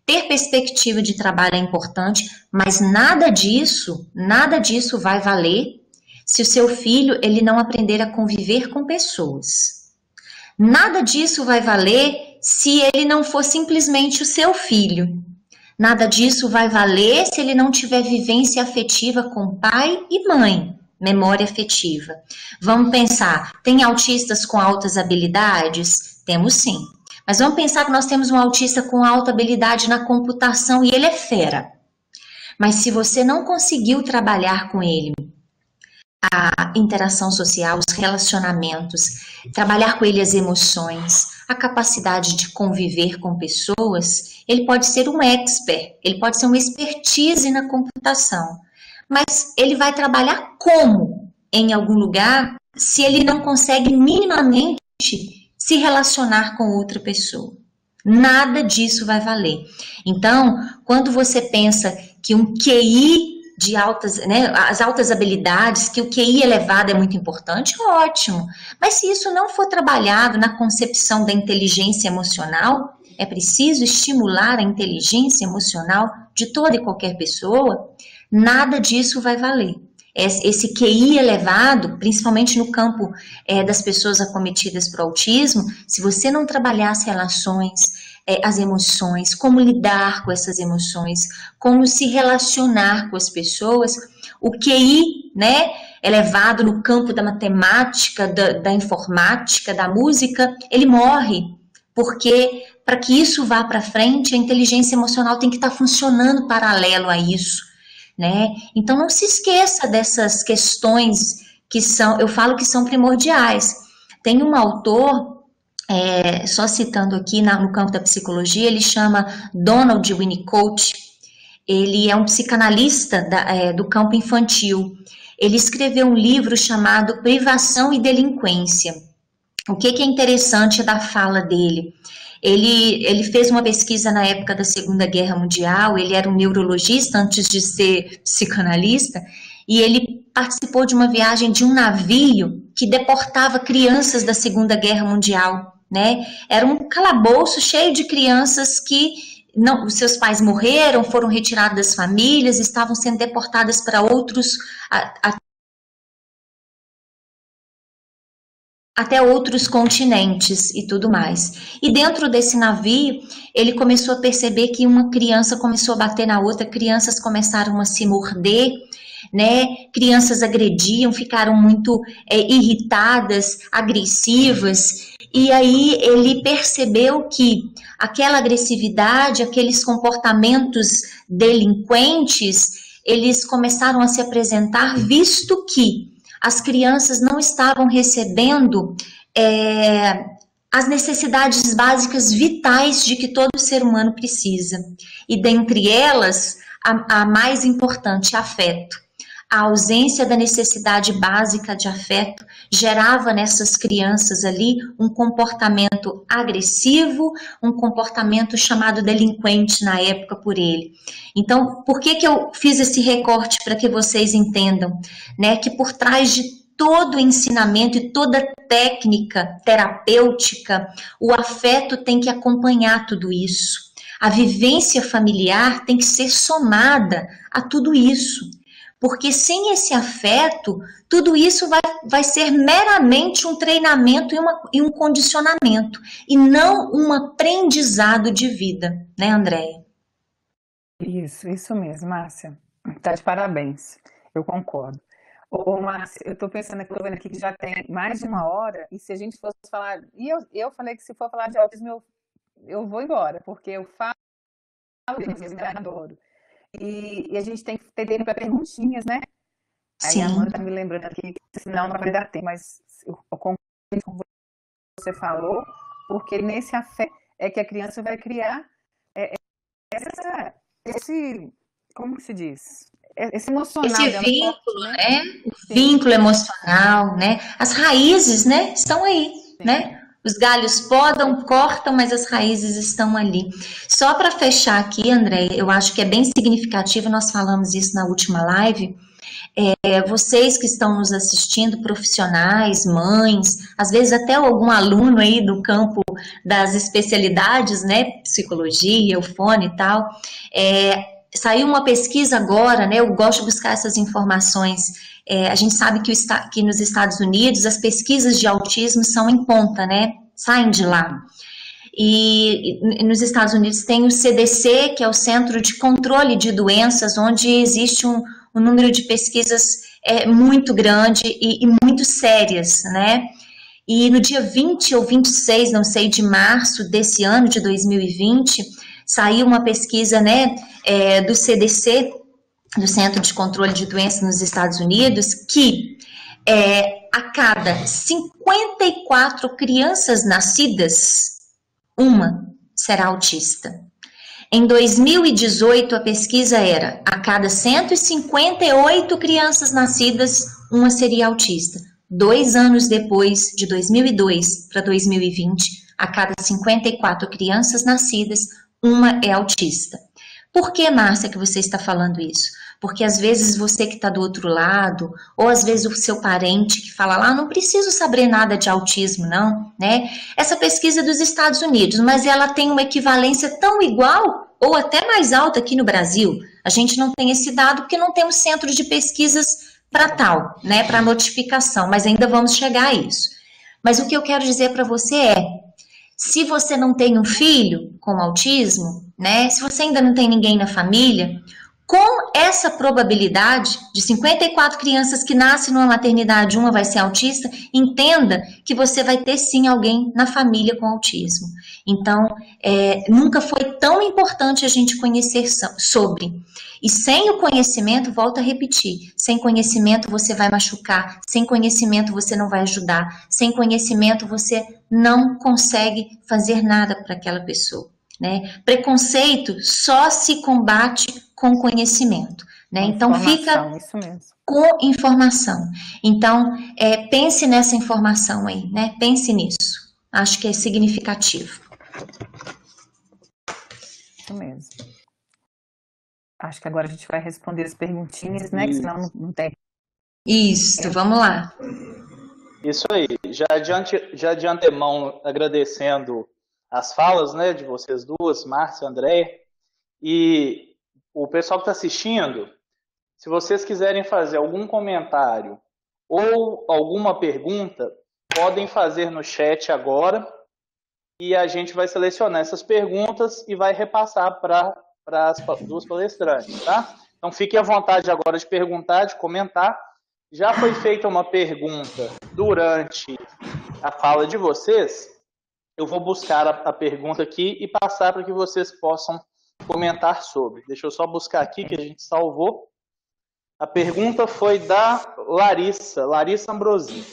ter perspectiva de trabalho é importante, mas nada disso vai valer se o seu filho ele não aprender a conviver com pessoas. Nada disso vai valer se ele não for simplesmente o seu filho. Nada disso vai valer se ele não tiver vivência afetiva com pai e mãe, memória afetiva. Vamos pensar, tem autistas com altas habilidades? Temos sim. Mas vamos pensar que nós temos um autista com alta habilidade na computação e ele é fera. Mas se você não conseguiu trabalhar com ele, a interação social, os relacionamentos, trabalhar com ele as emoções, a capacidade de conviver com pessoas, ele pode ser um expert, ele pode ser uma expertise na computação. Mas ele vai trabalhar como em algum lugar se ele não consegue minimamente se relacionar com outra pessoa. Nada disso vai valer. Então, quando você pensa que um QI de altas, né, as altas habilidades, que o QI elevado é muito importante, ótimo. Mas se isso não for trabalhado na concepção da inteligência emocional, é preciso estimular a inteligência emocional de toda e qualquer pessoa, nada disso vai valer. Esse QI elevado, principalmente no campo das pessoas acometidas por autismo, se você não trabalhar as relações, as emoções, como lidar com essas emoções, como se relacionar com as pessoas, o QI, né, elevado no campo da matemática, da informática, da música, ele morre, porque para que isso vá para frente, a inteligência emocional tem que estar funcionando paralelo a isso. Né? Então não se esqueça dessas questões que eu falo que são primordiais. Tem um autor, só citando aqui no campo da psicologia, ele chama Donald Winnicott, ele é um psicanalista do campo infantil. Ele escreveu um livro chamado Privação e Delinquência. O que é interessante da fala dele? Ele fez uma pesquisa na época da Segunda Guerra Mundial, ele era um neurologista antes de ser psicanalista, e ele participou de uma viagem de um navio que deportava crianças da Segunda Guerra Mundial, né? Era um calabouço cheio de crianças que os seus pais morreram, foram retiradas das famílias, estavam sendo deportadas para até outros continentes e tudo mais. E dentro desse navio, ele começou a perceber que uma criança começou a bater na outra, crianças começaram a se morder, né? Crianças agrediam, ficaram muito irritadas, agressivas, e aí ele percebeu que aquela agressividade, aqueles comportamentos delinquentes, eles começaram a se apresentar, visto que as crianças não estavam recebendo as necessidades básicas vitais de que todo ser humano precisa. E dentre elas, a mais importante, afeto. A ausência da necessidade básica de afeto gerava nessas crianças ali um comportamento agressivo, um comportamento chamado delinquente na época por ele. Então, por que eu fiz esse recorte para que vocês entendam, né, que por trás de todo o ensinamento e toda técnica terapêutica, o afeto tem que acompanhar tudo isso. A vivência familiar tem que ser somada a tudo isso. Porque sem esse afeto, tudo isso vai ser meramente um treinamento e um condicionamento, e não um aprendizado de vida, né, Andréia? Isso mesmo, Márcia. Tá de parabéns, eu concordo. Ô, Márcia, eu tô pensando aqui, tô vendo aqui que já tem mais de 1 hora, e se a gente fosse falar... E eu falei que se for falar de autismo, eu vou embora, porque eu falo eu adoro. E a gente tem que ter tempo para perguntinhas, né? Aí Sim. a Amanda tá me lembrando aqui, que senão não vai dar tempo, mas eu concordo com o que você falou, porque nesse afeto é que a criança vai criar esse, como que se diz? Esse emocional Esse dela vínculo, forte, né? né? O Sim. vínculo emocional, né? As raízes, né? Estão aí, Sim. né? Os galhos podam, cortam, mas as raízes estão ali. Só para fechar aqui, André, eu acho que é bem significativo, nós falamos isso na última live, vocês que estão nos assistindo, profissionais, mães, às vezes até algum aluno aí do campo das especialidades, né, psicologia, fone e tal, saiu uma pesquisa agora, né, eu gosto de buscar essas informações, a gente sabe que nos Estados Unidos as pesquisas de autismo são em ponta, né, saem de lá. E nos Estados Unidos tem o CDC, que é o Centro de Controle de Doenças, onde existe um número de pesquisas muito grande e muito sérias, né? E no dia 20 ou 26, não sei, de março desse ano, de 2020, saiu uma pesquisa, né, do CDC, do Centro de Controle de Doenças nos Estados Unidos, que a cada 54 crianças nascidas, uma será autista. Em 2018, a pesquisa era: a cada 158 crianças nascidas, uma seria autista. 2 anos depois, de 2002 para 2020, a cada 54 crianças nascidas, uma é autista. Por que, Márcia, que você está falando isso? Porque às vezes você que está do outro lado, ou às vezes o seu parente que fala lá, não preciso saber nada de autismo, não, né? Essa pesquisa é dos Estados Unidos, mas ela tem uma equivalência tão igual, ou até mais alta aqui no Brasil. A gente não tem esse dado porque não temos centros de pesquisas para tal, né, para notificação, mas ainda vamos chegar a isso. Mas o que eu quero dizer para você se você não tem um filho com autismo, né, se você ainda não tem ninguém na família, com essa probabilidade de 54 crianças que nascem numa maternidade, uma vai ser autista, entenda que você vai ter sim alguém na família com autismo. Então, nunca foi tão importante a gente conhecer sobre. E sem o conhecimento, volto a repetir, sem conhecimento você vai machucar, sem conhecimento você não vai ajudar, sem conhecimento você não consegue fazer nada para aquela pessoa. Né? Preconceito só se combate com conhecimento, né? Então fica isso mesmo. Com informação. Então pense nessa informação aí, né? Pense nisso. Acho que é significativo. Isso mesmo. Acho que agora a gente vai responder as perguntinhas, né? Que senão não tem. Isso, vamos lá. Isso aí. Já de antemão agradecendo as falas, né, de vocês duas, Márcia e Andréia, e o pessoal que está assistindo, se vocês quiserem fazer algum comentário ou alguma pergunta, podem fazer no chat agora e a gente vai selecionar essas perguntas e vai repassar para as duas palestrantes, tá? Então fiquem à vontade agora de perguntar, de comentar. Já foi feita uma pergunta durante a fala de vocês. Eu vou buscar a pergunta aqui e passar para que vocês possam comentar sobre. Deixa eu só buscar aqui que a gente salvou. A pergunta foi da Larissa Ambrosi.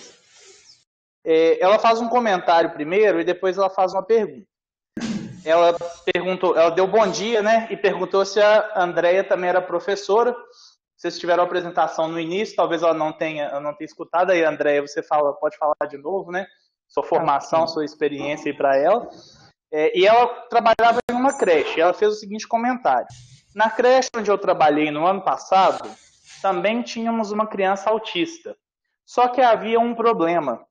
Ela faz um comentário primeiro e depois ela faz uma pergunta. Ela deu bom dia, né? E perguntou se a Andréia também era professora. Vocês tiveram a apresentação no início, talvez ela não tenha escutado. Aí, Andréia, você pode falar de novo, né? Sua formação, sua experiência aí para ela. E ela trabalhava em uma creche. Ela fez o seguinte comentário: na creche onde eu trabalhei no ano passado, também tínhamos uma criança autista. Só que havia um problema.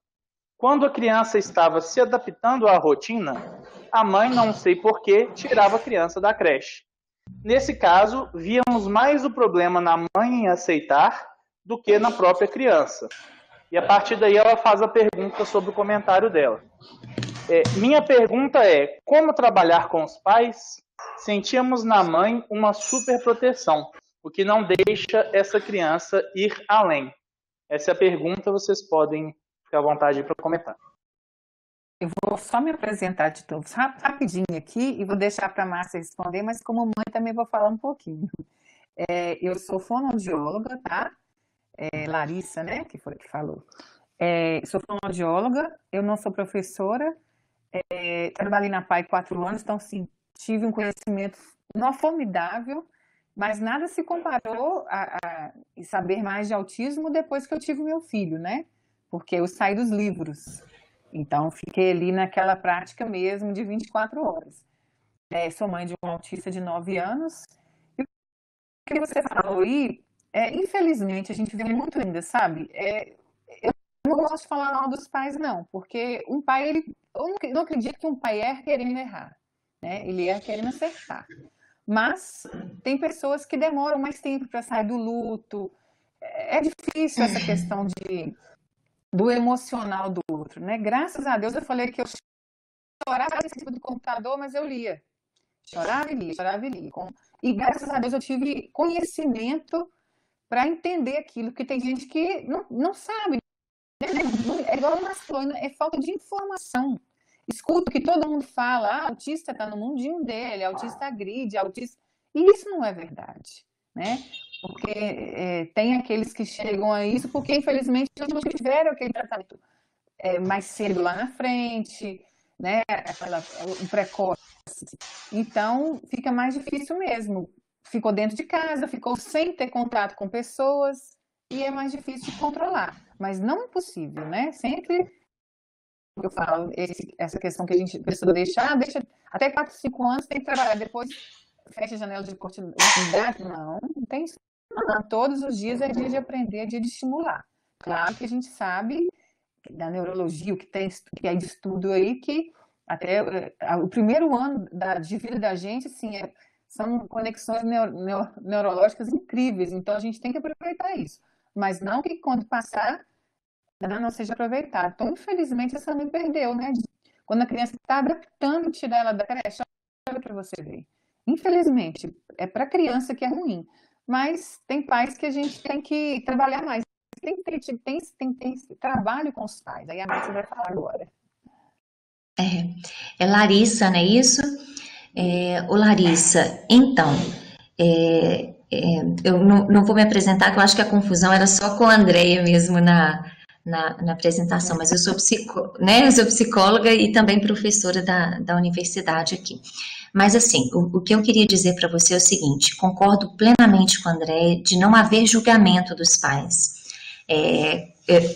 Quando a criança estava se adaptando à rotina, a mãe, não sei porquê, tirava a criança da creche. Nesse caso, víamos mais o problema na mãe em aceitar do que na própria criança. E a partir daí ela faz a pergunta sobre o comentário dela. Minha pergunta é: como trabalhar com os pais? Sentíamos na mãe uma superproteção, o que não deixa essa criança ir além. Essa é a pergunta, vocês podem ficar à vontade para comentar. Eu vou só me apresentar de novo rapidinho aqui e vou deixar para a Márcia responder, mas como mãe também vou falar um pouquinho. Eu sou fonoaudióloga, tá? Larissa, né, que foi que falou. Sou fonoaudióloga, eu não sou professora, trabalhei na PAI 4 anos, então, sim, tive um conhecimento não formidável, mas nada se comparou a saber mais de autismo depois que eu tive meu filho, né? Porque eu saí dos livros. Então, fiquei ali naquela prática mesmo de 24 horas. Sou mãe de um autista de 9 anos. E o que você falou aí, infelizmente, a gente vê muito ainda, sabe? Eu não gosto de falar mal dos pais, não. Porque um pai, eu não acredito que um pai erra querendo errar, né? Ele erra querendo acertar. Mas tem pessoas que demoram mais tempo para sair do luto. É difícil essa questão do emocional do outro, né? Graças a Deus eu falei que eu chorava em cima do computador, mas eu lia. Chorava e lia, chorava e lia. E graças a Deus eu tive conhecimento para entender aquilo, porque tem gente que não sabe. É igual o Maslow, é falta de informação. Escuto que todo mundo fala, autista está no mundinho dele, autista agride, autista... E isso não é verdade, né? Porque tem aqueles que chegam a isso porque, infelizmente, não tiveram aquele tratamento mais cedo lá na frente, né? O precoce. Então, fica mais difícil mesmo. Ficou dentro de casa, ficou sem ter contato com pessoas e é mais difícil de controlar. Mas não é possível, né? Sempre eu falo, essa questão que a gente precisa deixa até 4, 5 anos tem que trabalhar, depois fecha a janela de oportunidade. Não tem isso. Não, todos os dias é dia de aprender, é dia de estimular. Claro que a gente sabe da neurologia, o que é de estudo aí, que até o primeiro ano de vida da gente, assim, são conexões neurológicas incríveis, então a gente tem que aproveitar isso. Mas não que quando passar, não seja aproveitado. Então, infelizmente, essa mãe perdeu, né? Quando a criança está adaptando, tirar ela da creche, olha para você ver. Infelizmente, é para a criança que é ruim. Mas tem pais que a gente tem que trabalhar mais. Tem trabalho com os pais. Aí a Márcia vai falar agora. É Larissa, não é isso? Larissa, então, eu não vou me apresentar, que eu acho que a confusão era só com a Andreia mesmo na apresentação, mas eu sou psicóloga e também professora da universidade aqui. Mas assim, o que eu queria dizer para você é o seguinte: concordo plenamente com a Andréia de não haver julgamento dos pais.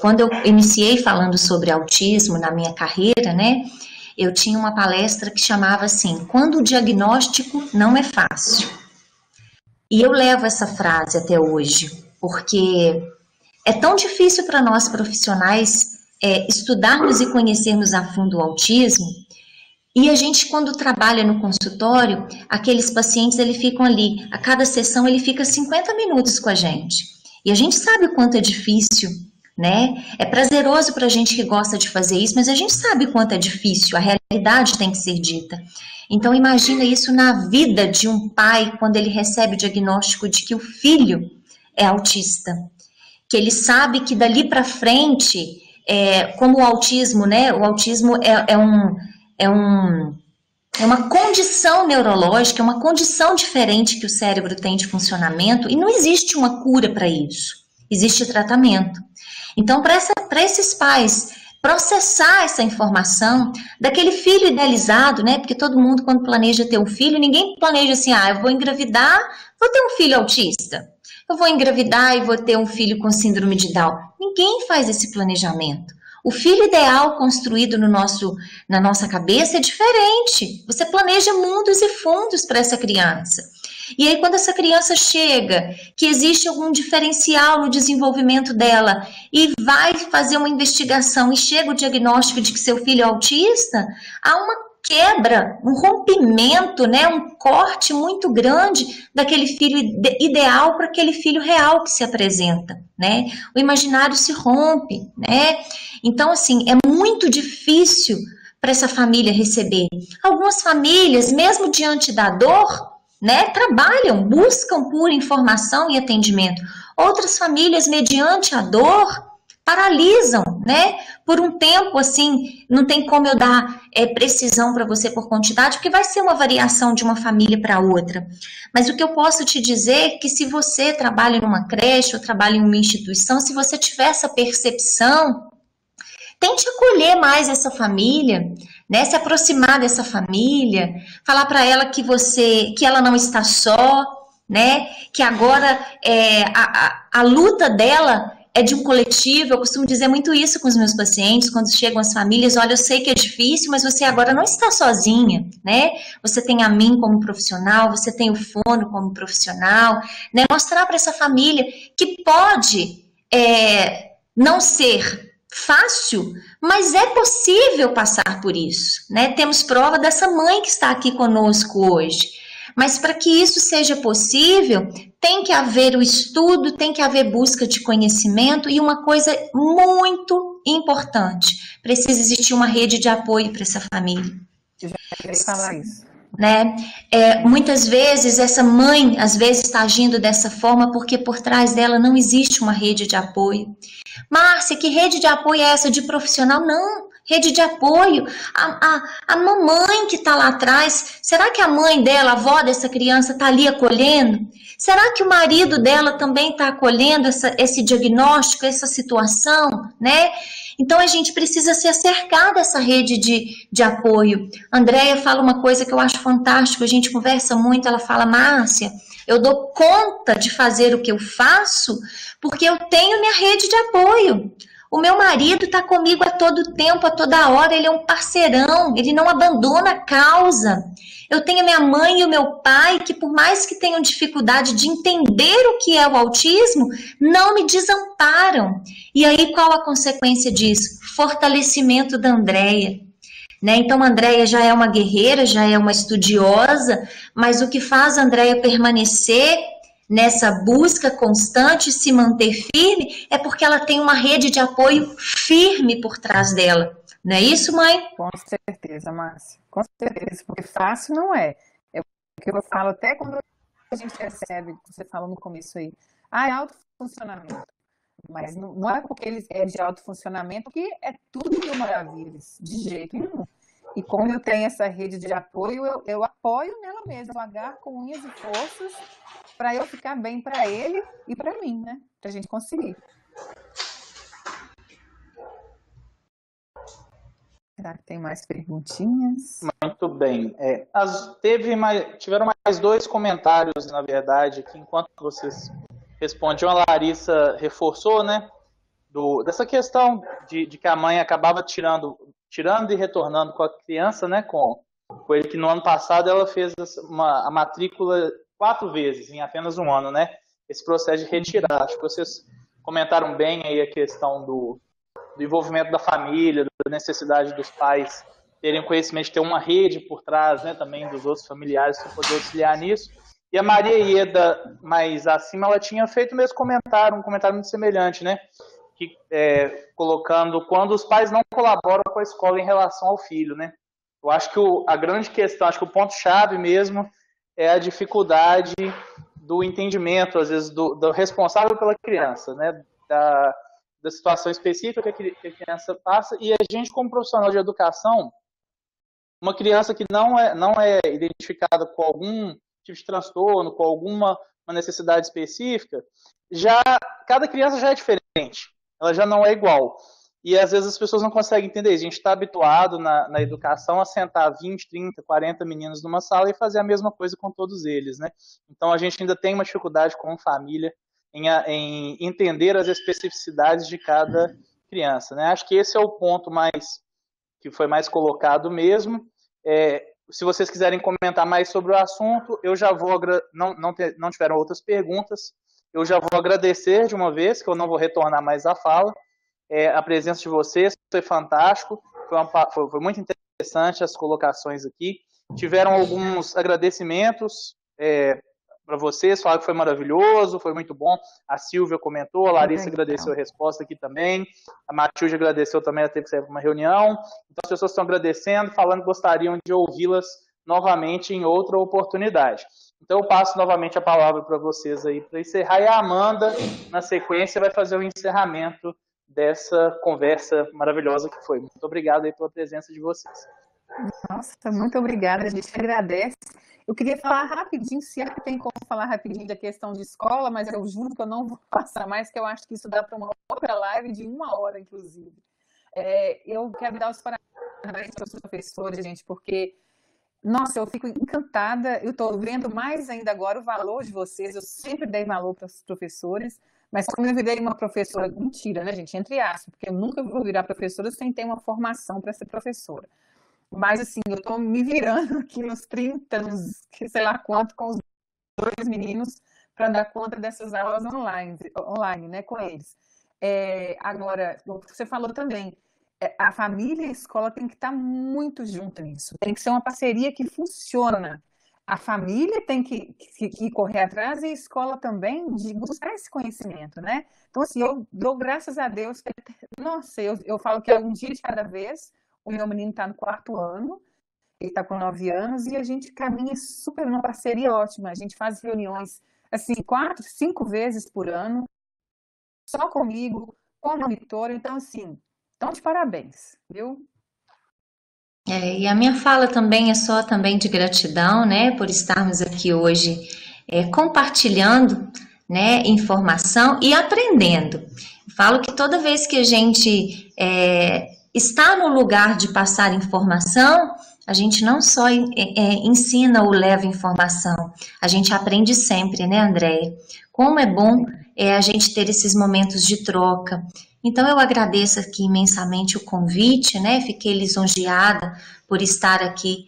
Quando eu iniciei falando sobre autismo na minha carreira, né, eu tinha uma palestra que chamava assim: quando o diagnóstico não é fácil. E eu levo essa frase até hoje, porque é tão difícil para nós profissionais estudarmos e conhecermos a fundo o autismo. E a gente, quando trabalha no consultório, aqueles pacientes, eles ficam ali, a cada sessão ele fica 50 minutos com a gente. E a gente sabe o quanto é difícil, né? É prazeroso para a gente que gosta de fazer isso, mas a gente sabe o quanto é difícil, a realidade tem que ser dita. Então, imagina isso na vida de um pai, quando ele recebe o diagnóstico de que o filho é autista. Que ele sabe que dali para frente, como o autismo, né? O autismo é uma condição neurológica, é uma condição diferente que o cérebro tem de funcionamento e não existe uma cura para isso, existe tratamento. Então, para esses pais processar essa informação daquele filho idealizado, né? Porque todo mundo, quando planeja ter um filho, ninguém planeja assim, eu vou engravidar, vou ter um filho autista, eu vou engravidar e vou ter um filho com síndrome de Down. Ninguém faz esse planejamento. O filho ideal construído na nossa cabeça é diferente. Você planeja mundos e fundos para essa criança. E aí, quando essa criança chega, que existe algum diferencial no desenvolvimento dela e vai fazer uma investigação e chega o diagnóstico de que seu filho é autista, há uma quebra, um rompimento, né, um corte muito grande daquele filho ideal para aquele filho real que se apresenta, né? O imaginário se rompe, né? Então, assim, é muito difícil para essa família receber. Algumas famílias, mesmo diante da dor, né, trabalham, buscam por informação e atendimento. Outras famílias, mediante a dor, paralisam, né? Por um tempo, assim, não tem como eu dar precisão para você por quantidade, porque vai ser uma variação de uma família para outra. Mas o que eu posso te dizer é que se você trabalha numa creche ou trabalha em uma instituição, se você tiver essa percepção, tente acolher mais essa família, né? Se aproximar dessa família, falar para ela que ela não está só, né? Que agora a luta dela é de um coletivo. Eu costumo dizer muito isso com os meus pacientes, quando chegam as famílias: olha, eu sei que é difícil, mas você agora não está sozinha, né? Você tem a mim como profissional, você tem o fono como profissional, né? Mostrar para essa família que pode não ser fácil, mas é possível passar por isso, né? Temos prova dessa mãe que está aqui conosco hoje. Mas para que isso seja possível, tem que haver o estudo, tem que haver busca de conhecimento e uma coisa muito importante: precisa existir uma rede de apoio para essa família. Eu já queria falar isso. Né? Muitas vezes essa mãe, às vezes, está agindo dessa forma porque por trás dela não existe uma rede de apoio. Márcia, que rede de apoio é essa de profissional? Não, rede de apoio. A mamãe que está lá atrás, será que a mãe dela, a avó dessa criança, está ali acolhendo? Será que o marido dela também está acolhendo esse diagnóstico, essa situação, né? Então, a gente precisa se acercar dessa rede de apoio. Andréia fala uma coisa que eu acho fantástico, a gente conversa muito, ela fala: Márcia, eu dou conta de fazer o que eu faço porque eu tenho minha rede de apoio. O meu marido está comigo a todo tempo, a toda hora, ele é um parceirão, ele não abandona a causa. Eu tenho a minha mãe e o meu pai que, por mais que tenham dificuldade de entender o que é o autismo, não me desamparam. E aí, qual a consequência disso? Fortalecimento da Andréia. Né? Então, a Andréia já é uma guerreira, já é uma estudiosa, mas o que faz a Andréia permanecer nessa busca constante, se manter firme, é porque ela tem uma rede de apoio firme por trás dela. Não é isso, mãe? Com certeza, Márcia. Com certeza, porque fácil não é. É o que eu falo até quando a gente recebe, você falou no começo aí, é autofuncionamento. Mas não é porque ele é de autofuncionamento que é tudo mil maravilhas, de jeito nenhum. E como eu tenho essa rede de apoio, eu apoio nela mesma, eu agarro com unhas e forças para eu ficar bem para ele e para mim, né? Para a gente conseguir. Será que tem mais perguntinhas? Muito bem. Tiveram mais dois comentários, na verdade, que enquanto vocês respondiam, a Larissa reforçou, né? Dessa questão de que a mãe acabava tirando e retornando com a criança, né? Com ele, que no ano passado ela fez a matrícula 4 vezes, em apenas um ano, né? Esse processo de retirar. Acho que vocês comentaram bem aí a questão do envolvimento da família, da necessidade dos pais terem conhecimento de ter uma rede por trás, né, também dos outros familiares para poder auxiliar nisso. E a Maria Ieda, mais acima, ela tinha feito o mesmo comentário, um comentário muito semelhante, né, colocando quando os pais não colaboram com a escola em relação ao filho, né. Eu acho que a grande questão, acho que o ponto-chave mesmo é a dificuldade do entendimento, às vezes, do responsável pela criança, né, da situação específica que a criança passa, e a gente, como profissional de educação, uma criança que não é identificada com algum tipo de transtorno, com alguma necessidade específica, cada criança já é diferente, ela já não é igual. E às vezes as pessoas não conseguem entender isso. A gente está habituado na educação a sentar 20, 30, 40 meninos numa sala e fazer a mesma coisa com todos eles, né? Então a gente ainda tem uma dificuldade como família em entender as especificidades de cada criança, né? Acho que esse é o ponto que foi mais colocado mesmo. Se vocês quiserem comentar mais sobre o assunto, eu já vou, não tiveram outras perguntas, eu já vou agradecer de uma vez, que eu não vou retornar mais à fala, a presença de vocês, foi fantástico, foi muito interessante as colocações aqui, tiveram alguns agradecimentos para vocês, falaram que foi maravilhoso, foi muito bom. A Silvia comentou, a Larissa agradeceu a resposta aqui também, a Matilde agradeceu também, ela teve que sair para uma reunião. Então as pessoas estão agradecendo, falando que gostariam de ouvi-las novamente em outra oportunidade. Então eu passo novamente a palavra para vocês aí para encerrar, e a Amanda, na sequência, vai fazer o encerramento dessa conversa maravilhosa que foi. Muito obrigado aí pela presença de vocês. Nossa, muito obrigada, a gente agradece. Eu queria falar rapidinho, se é que tem como falar rapidinho da questão de escola, mas eu juro que eu não vou passar mais, que eu acho que isso dá para uma outra live de 1 hora, inclusive. Eu quero dar os parabéns para os professores, gente, porque, nossa, eu fico encantada, eu estou vendo mais ainda agora o valor de vocês, eu sempre dei valor para os professores, mas como eu virei uma professora, mentira, né, gente, entre aspas, porque eu nunca vou virar professora sem ter uma formação para ser professora. Mas, assim, eu estou me virando aqui nos 30, sei lá quanto, com os 2 meninos, para dar conta dessas aulas online, né, com eles. Agora, o que você falou também, a família e a escola tem que estar muito junto nisso. Tem que ser uma parceria que funciona. A família tem que correr atrás e a escola também de buscar esse conhecimento, né? Então, assim, eu dou graças a Deus que, nossa, eu falo que é um dia de cada vez. O meu menino está no 4º ano, ele está com 9 anos, e a gente caminha super numa parceria ótima. A gente faz reuniões, assim, 4, 5 vezes por ano, só comigo, com a monitora. Então, assim, estão de parabéns, viu? E a minha fala também é só também de gratidão, né, por estarmos aqui hoje compartilhando, né, informação e aprendendo. Falo que toda vez que a gente está no lugar de passar informação, a gente não só ensina ou leva informação, a gente aprende sempre, né, Andréia? Como é bom a gente ter esses momentos de troca. Então, eu agradeço aqui imensamente o convite, né? Fiquei lisonjeada por estar aqui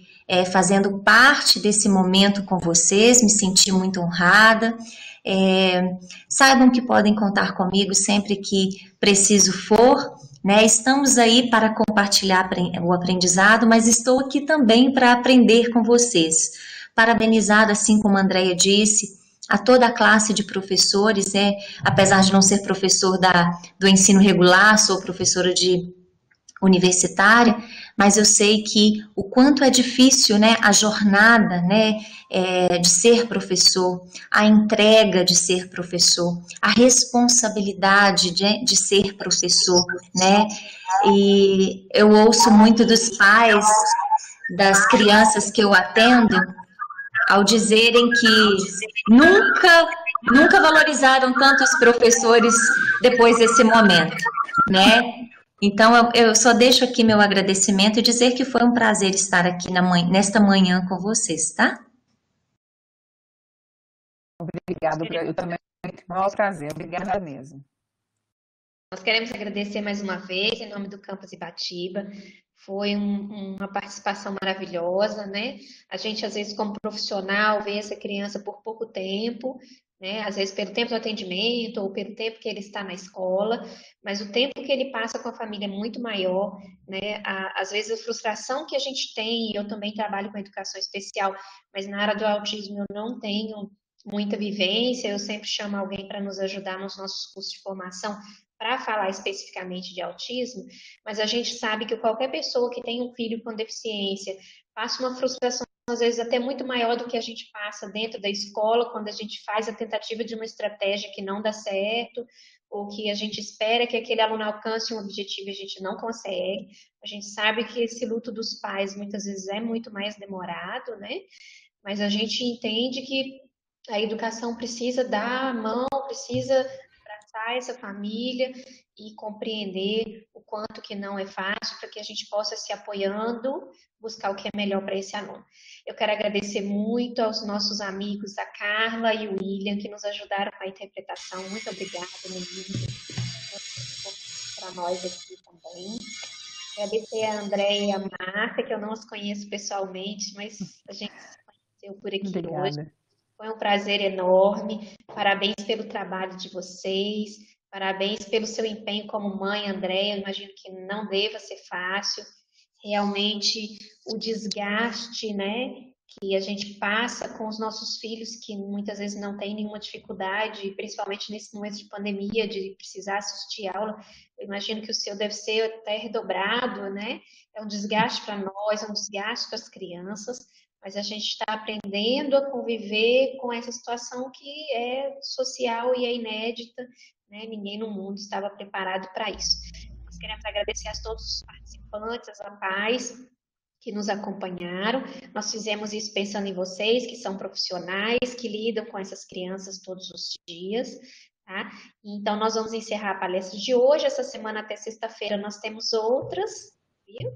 fazendo parte desse momento com vocês, me senti muito honrada. Saibam que podem contar comigo sempre que preciso for, né? Estamos aí para compartilhar o aprendizado, mas estou aqui também para aprender com vocês. Parabenizada, assim como a Andréia disse, a toda a classe de professores, apesar de não ser professor do ensino regular, sou professora universitária, mas eu sei que o quanto é difícil, né, a jornada, né, de ser professor, a entrega de ser professor, a responsabilidade de ser professor, né, e eu ouço muito dos pais, das crianças que eu atendo, ao dizerem que nunca valorizaram tanto os professores depois desse momento, né? Então, eu só deixo aqui meu agradecimento e dizer que foi um prazer estar aqui nesta manhã com vocês, tá? Obrigada, eu também tenho o maior prazer, obrigada mesmo. Nós queremos agradecer mais uma vez, em nome do Campus Ibatiba. Foi uma participação maravilhosa, né? A gente, às vezes, como profissional, vê essa criança por pouco tempo, né? Às vezes pelo tempo do atendimento ou pelo tempo que ele está na escola, mas o tempo que ele passa com a família é muito maior, né? Às vezes a frustração que a gente tem, eu também trabalho com educação especial, mas na área do autismo eu não tenho muita vivência, eu sempre chamo alguém para nos ajudar nos nossos cursos de formação para falar especificamente de autismo, mas a gente sabe que qualquer pessoa que tem um filho com deficiência passa uma frustração, às vezes até muito maior do que a gente passa dentro da escola, quando a gente faz a tentativa de uma estratégia que não dá certo, ou que a gente espera que aquele aluno alcance um objetivo e a gente não consegue. A gente sabe que esse luto dos pais muitas vezes é muito mais demorado, né? Mas a gente entende que a educação precisa dar a mão, precisa essa família e compreender o quanto que não é fácil para que a gente possa se apoiando, buscar o que é melhor para esse aluno. Eu quero agradecer muito aos nossos amigos, a Carla e o William, que nos ajudaram com a interpretação. Muito obrigada, meninas, para nós aqui também. Agradecer a Andréia e a Marta, que eu não as conheço pessoalmente, mas a gente se conheceu por aqui hoje. Foi um prazer enorme. Parabéns pelo trabalho de vocês. Parabéns pelo seu empenho como mãe, Andréia. Eu imagino que não deva ser fácil. Realmente, o desgaste, né, que a gente passa com os nossos filhos, que muitas vezes não tem nenhuma dificuldade, principalmente nesse momento de pandemia, de precisar assistir aula. Eu imagino que o seu deve ser até redobrado, né? É um desgaste para nós, é um desgaste para as crianças. Mas a gente está aprendendo a conviver com essa situação que é social e é inédita, né? Ninguém no mundo estava preparado para isso. Nós queremos agradecer a todos os participantes, as pais que nos acompanharam. Nós fizemos isso pensando em vocês, que são profissionais, que lidam com essas crianças todos os dias, tá? Então, nós vamos encerrar a palestra de hoje. Essa semana até sexta-feira nós temos outras, viu?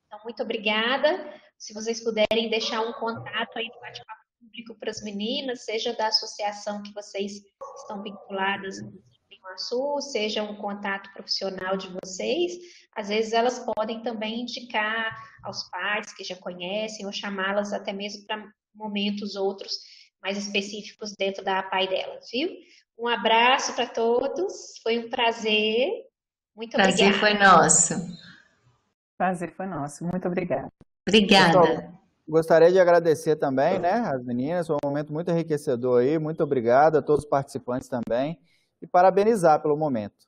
Então, muito obrigada. Se vocês puderem deixar um contato aí do bate-papo público para as meninas, seja da associação que vocês estão vinculadas no Sul, seja um contato profissional de vocês, às vezes elas podem também indicar aos pais que já conhecem ou chamá-las até mesmo para momentos outros mais específicos dentro da APAE delas, viu? Um abraço para todos, foi um prazer, muito obrigada. Prazer foi nosso. Prazer foi nosso, muito obrigada. Obrigada. Pessoal, gostaria de agradecer também, né, as meninas, foi um momento muito enriquecedor aí, muito obrigado a todos os participantes também. E parabenizar pelo momento.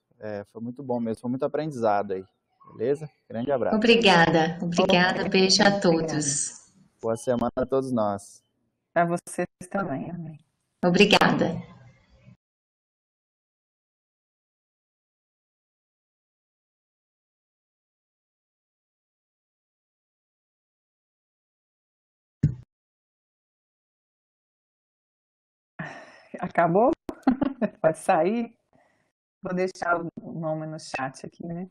Foi muito bom mesmo, foi muito aprendizado aí. Beleza? Grande abraço. Obrigada. Obrigada, beijo a todos. Boa semana a todos nós. Para vocês também, amém. Obrigada. Acabou? Pode sair? Vou deixar o nome no chat aqui, né?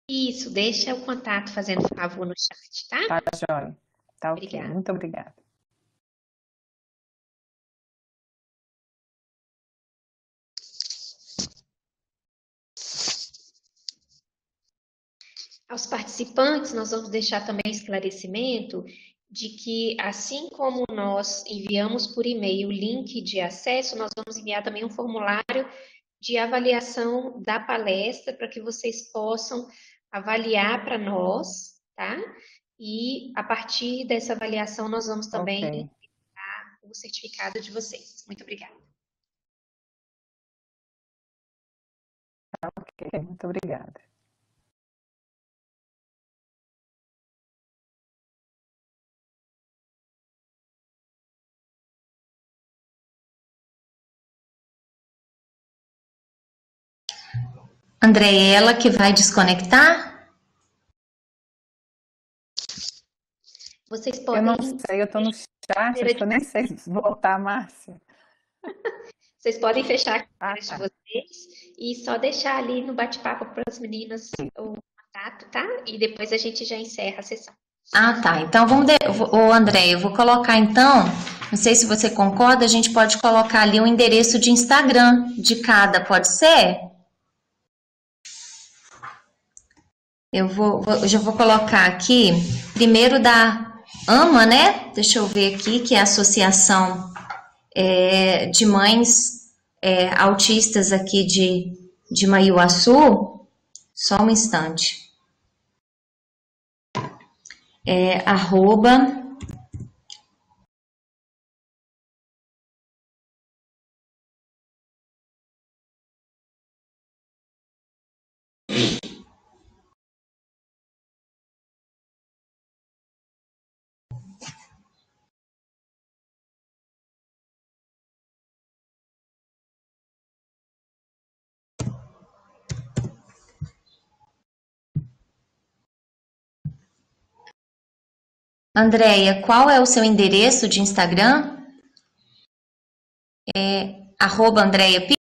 Isso, deixa o contato fazendo favor no chat, tá? Tá, joia. Tá, ok. Obrigada. Muito obrigada. Aos participantes, nós vamos deixar também esclarecimento de que, assim como nós enviamos por e-mail o link de acesso, nós vamos enviar também um formulário de avaliação da palestra para que vocês possam avaliar para nós, tá? E a partir dessa avaliação nós vamos também dar o certificado de vocês. Muito obrigada. Ok, muito obrigada. André, é ela que vai desconectar? Vocês Eu podem... não sei, eu estou no chat, eu nem sei voltar, Márcia. Vocês podem fechar a câmera de vocês e só deixar ali no bate-papo para as meninas o contato, tá? E depois a gente já encerra a sessão. Ah, tá. Então, ô André, eu vou colocar então, não sei se você concorda, a gente pode colocar ali o endereço de Instagram de cada, pode ser? Eu já vou colocar aqui, primeiro da AMA, né? Deixa eu ver aqui, que é a Associação de Mães Autistas aqui de Maiuaçu. Só um instante. @ Andréia, qual é o seu endereço de Instagram? @Andréia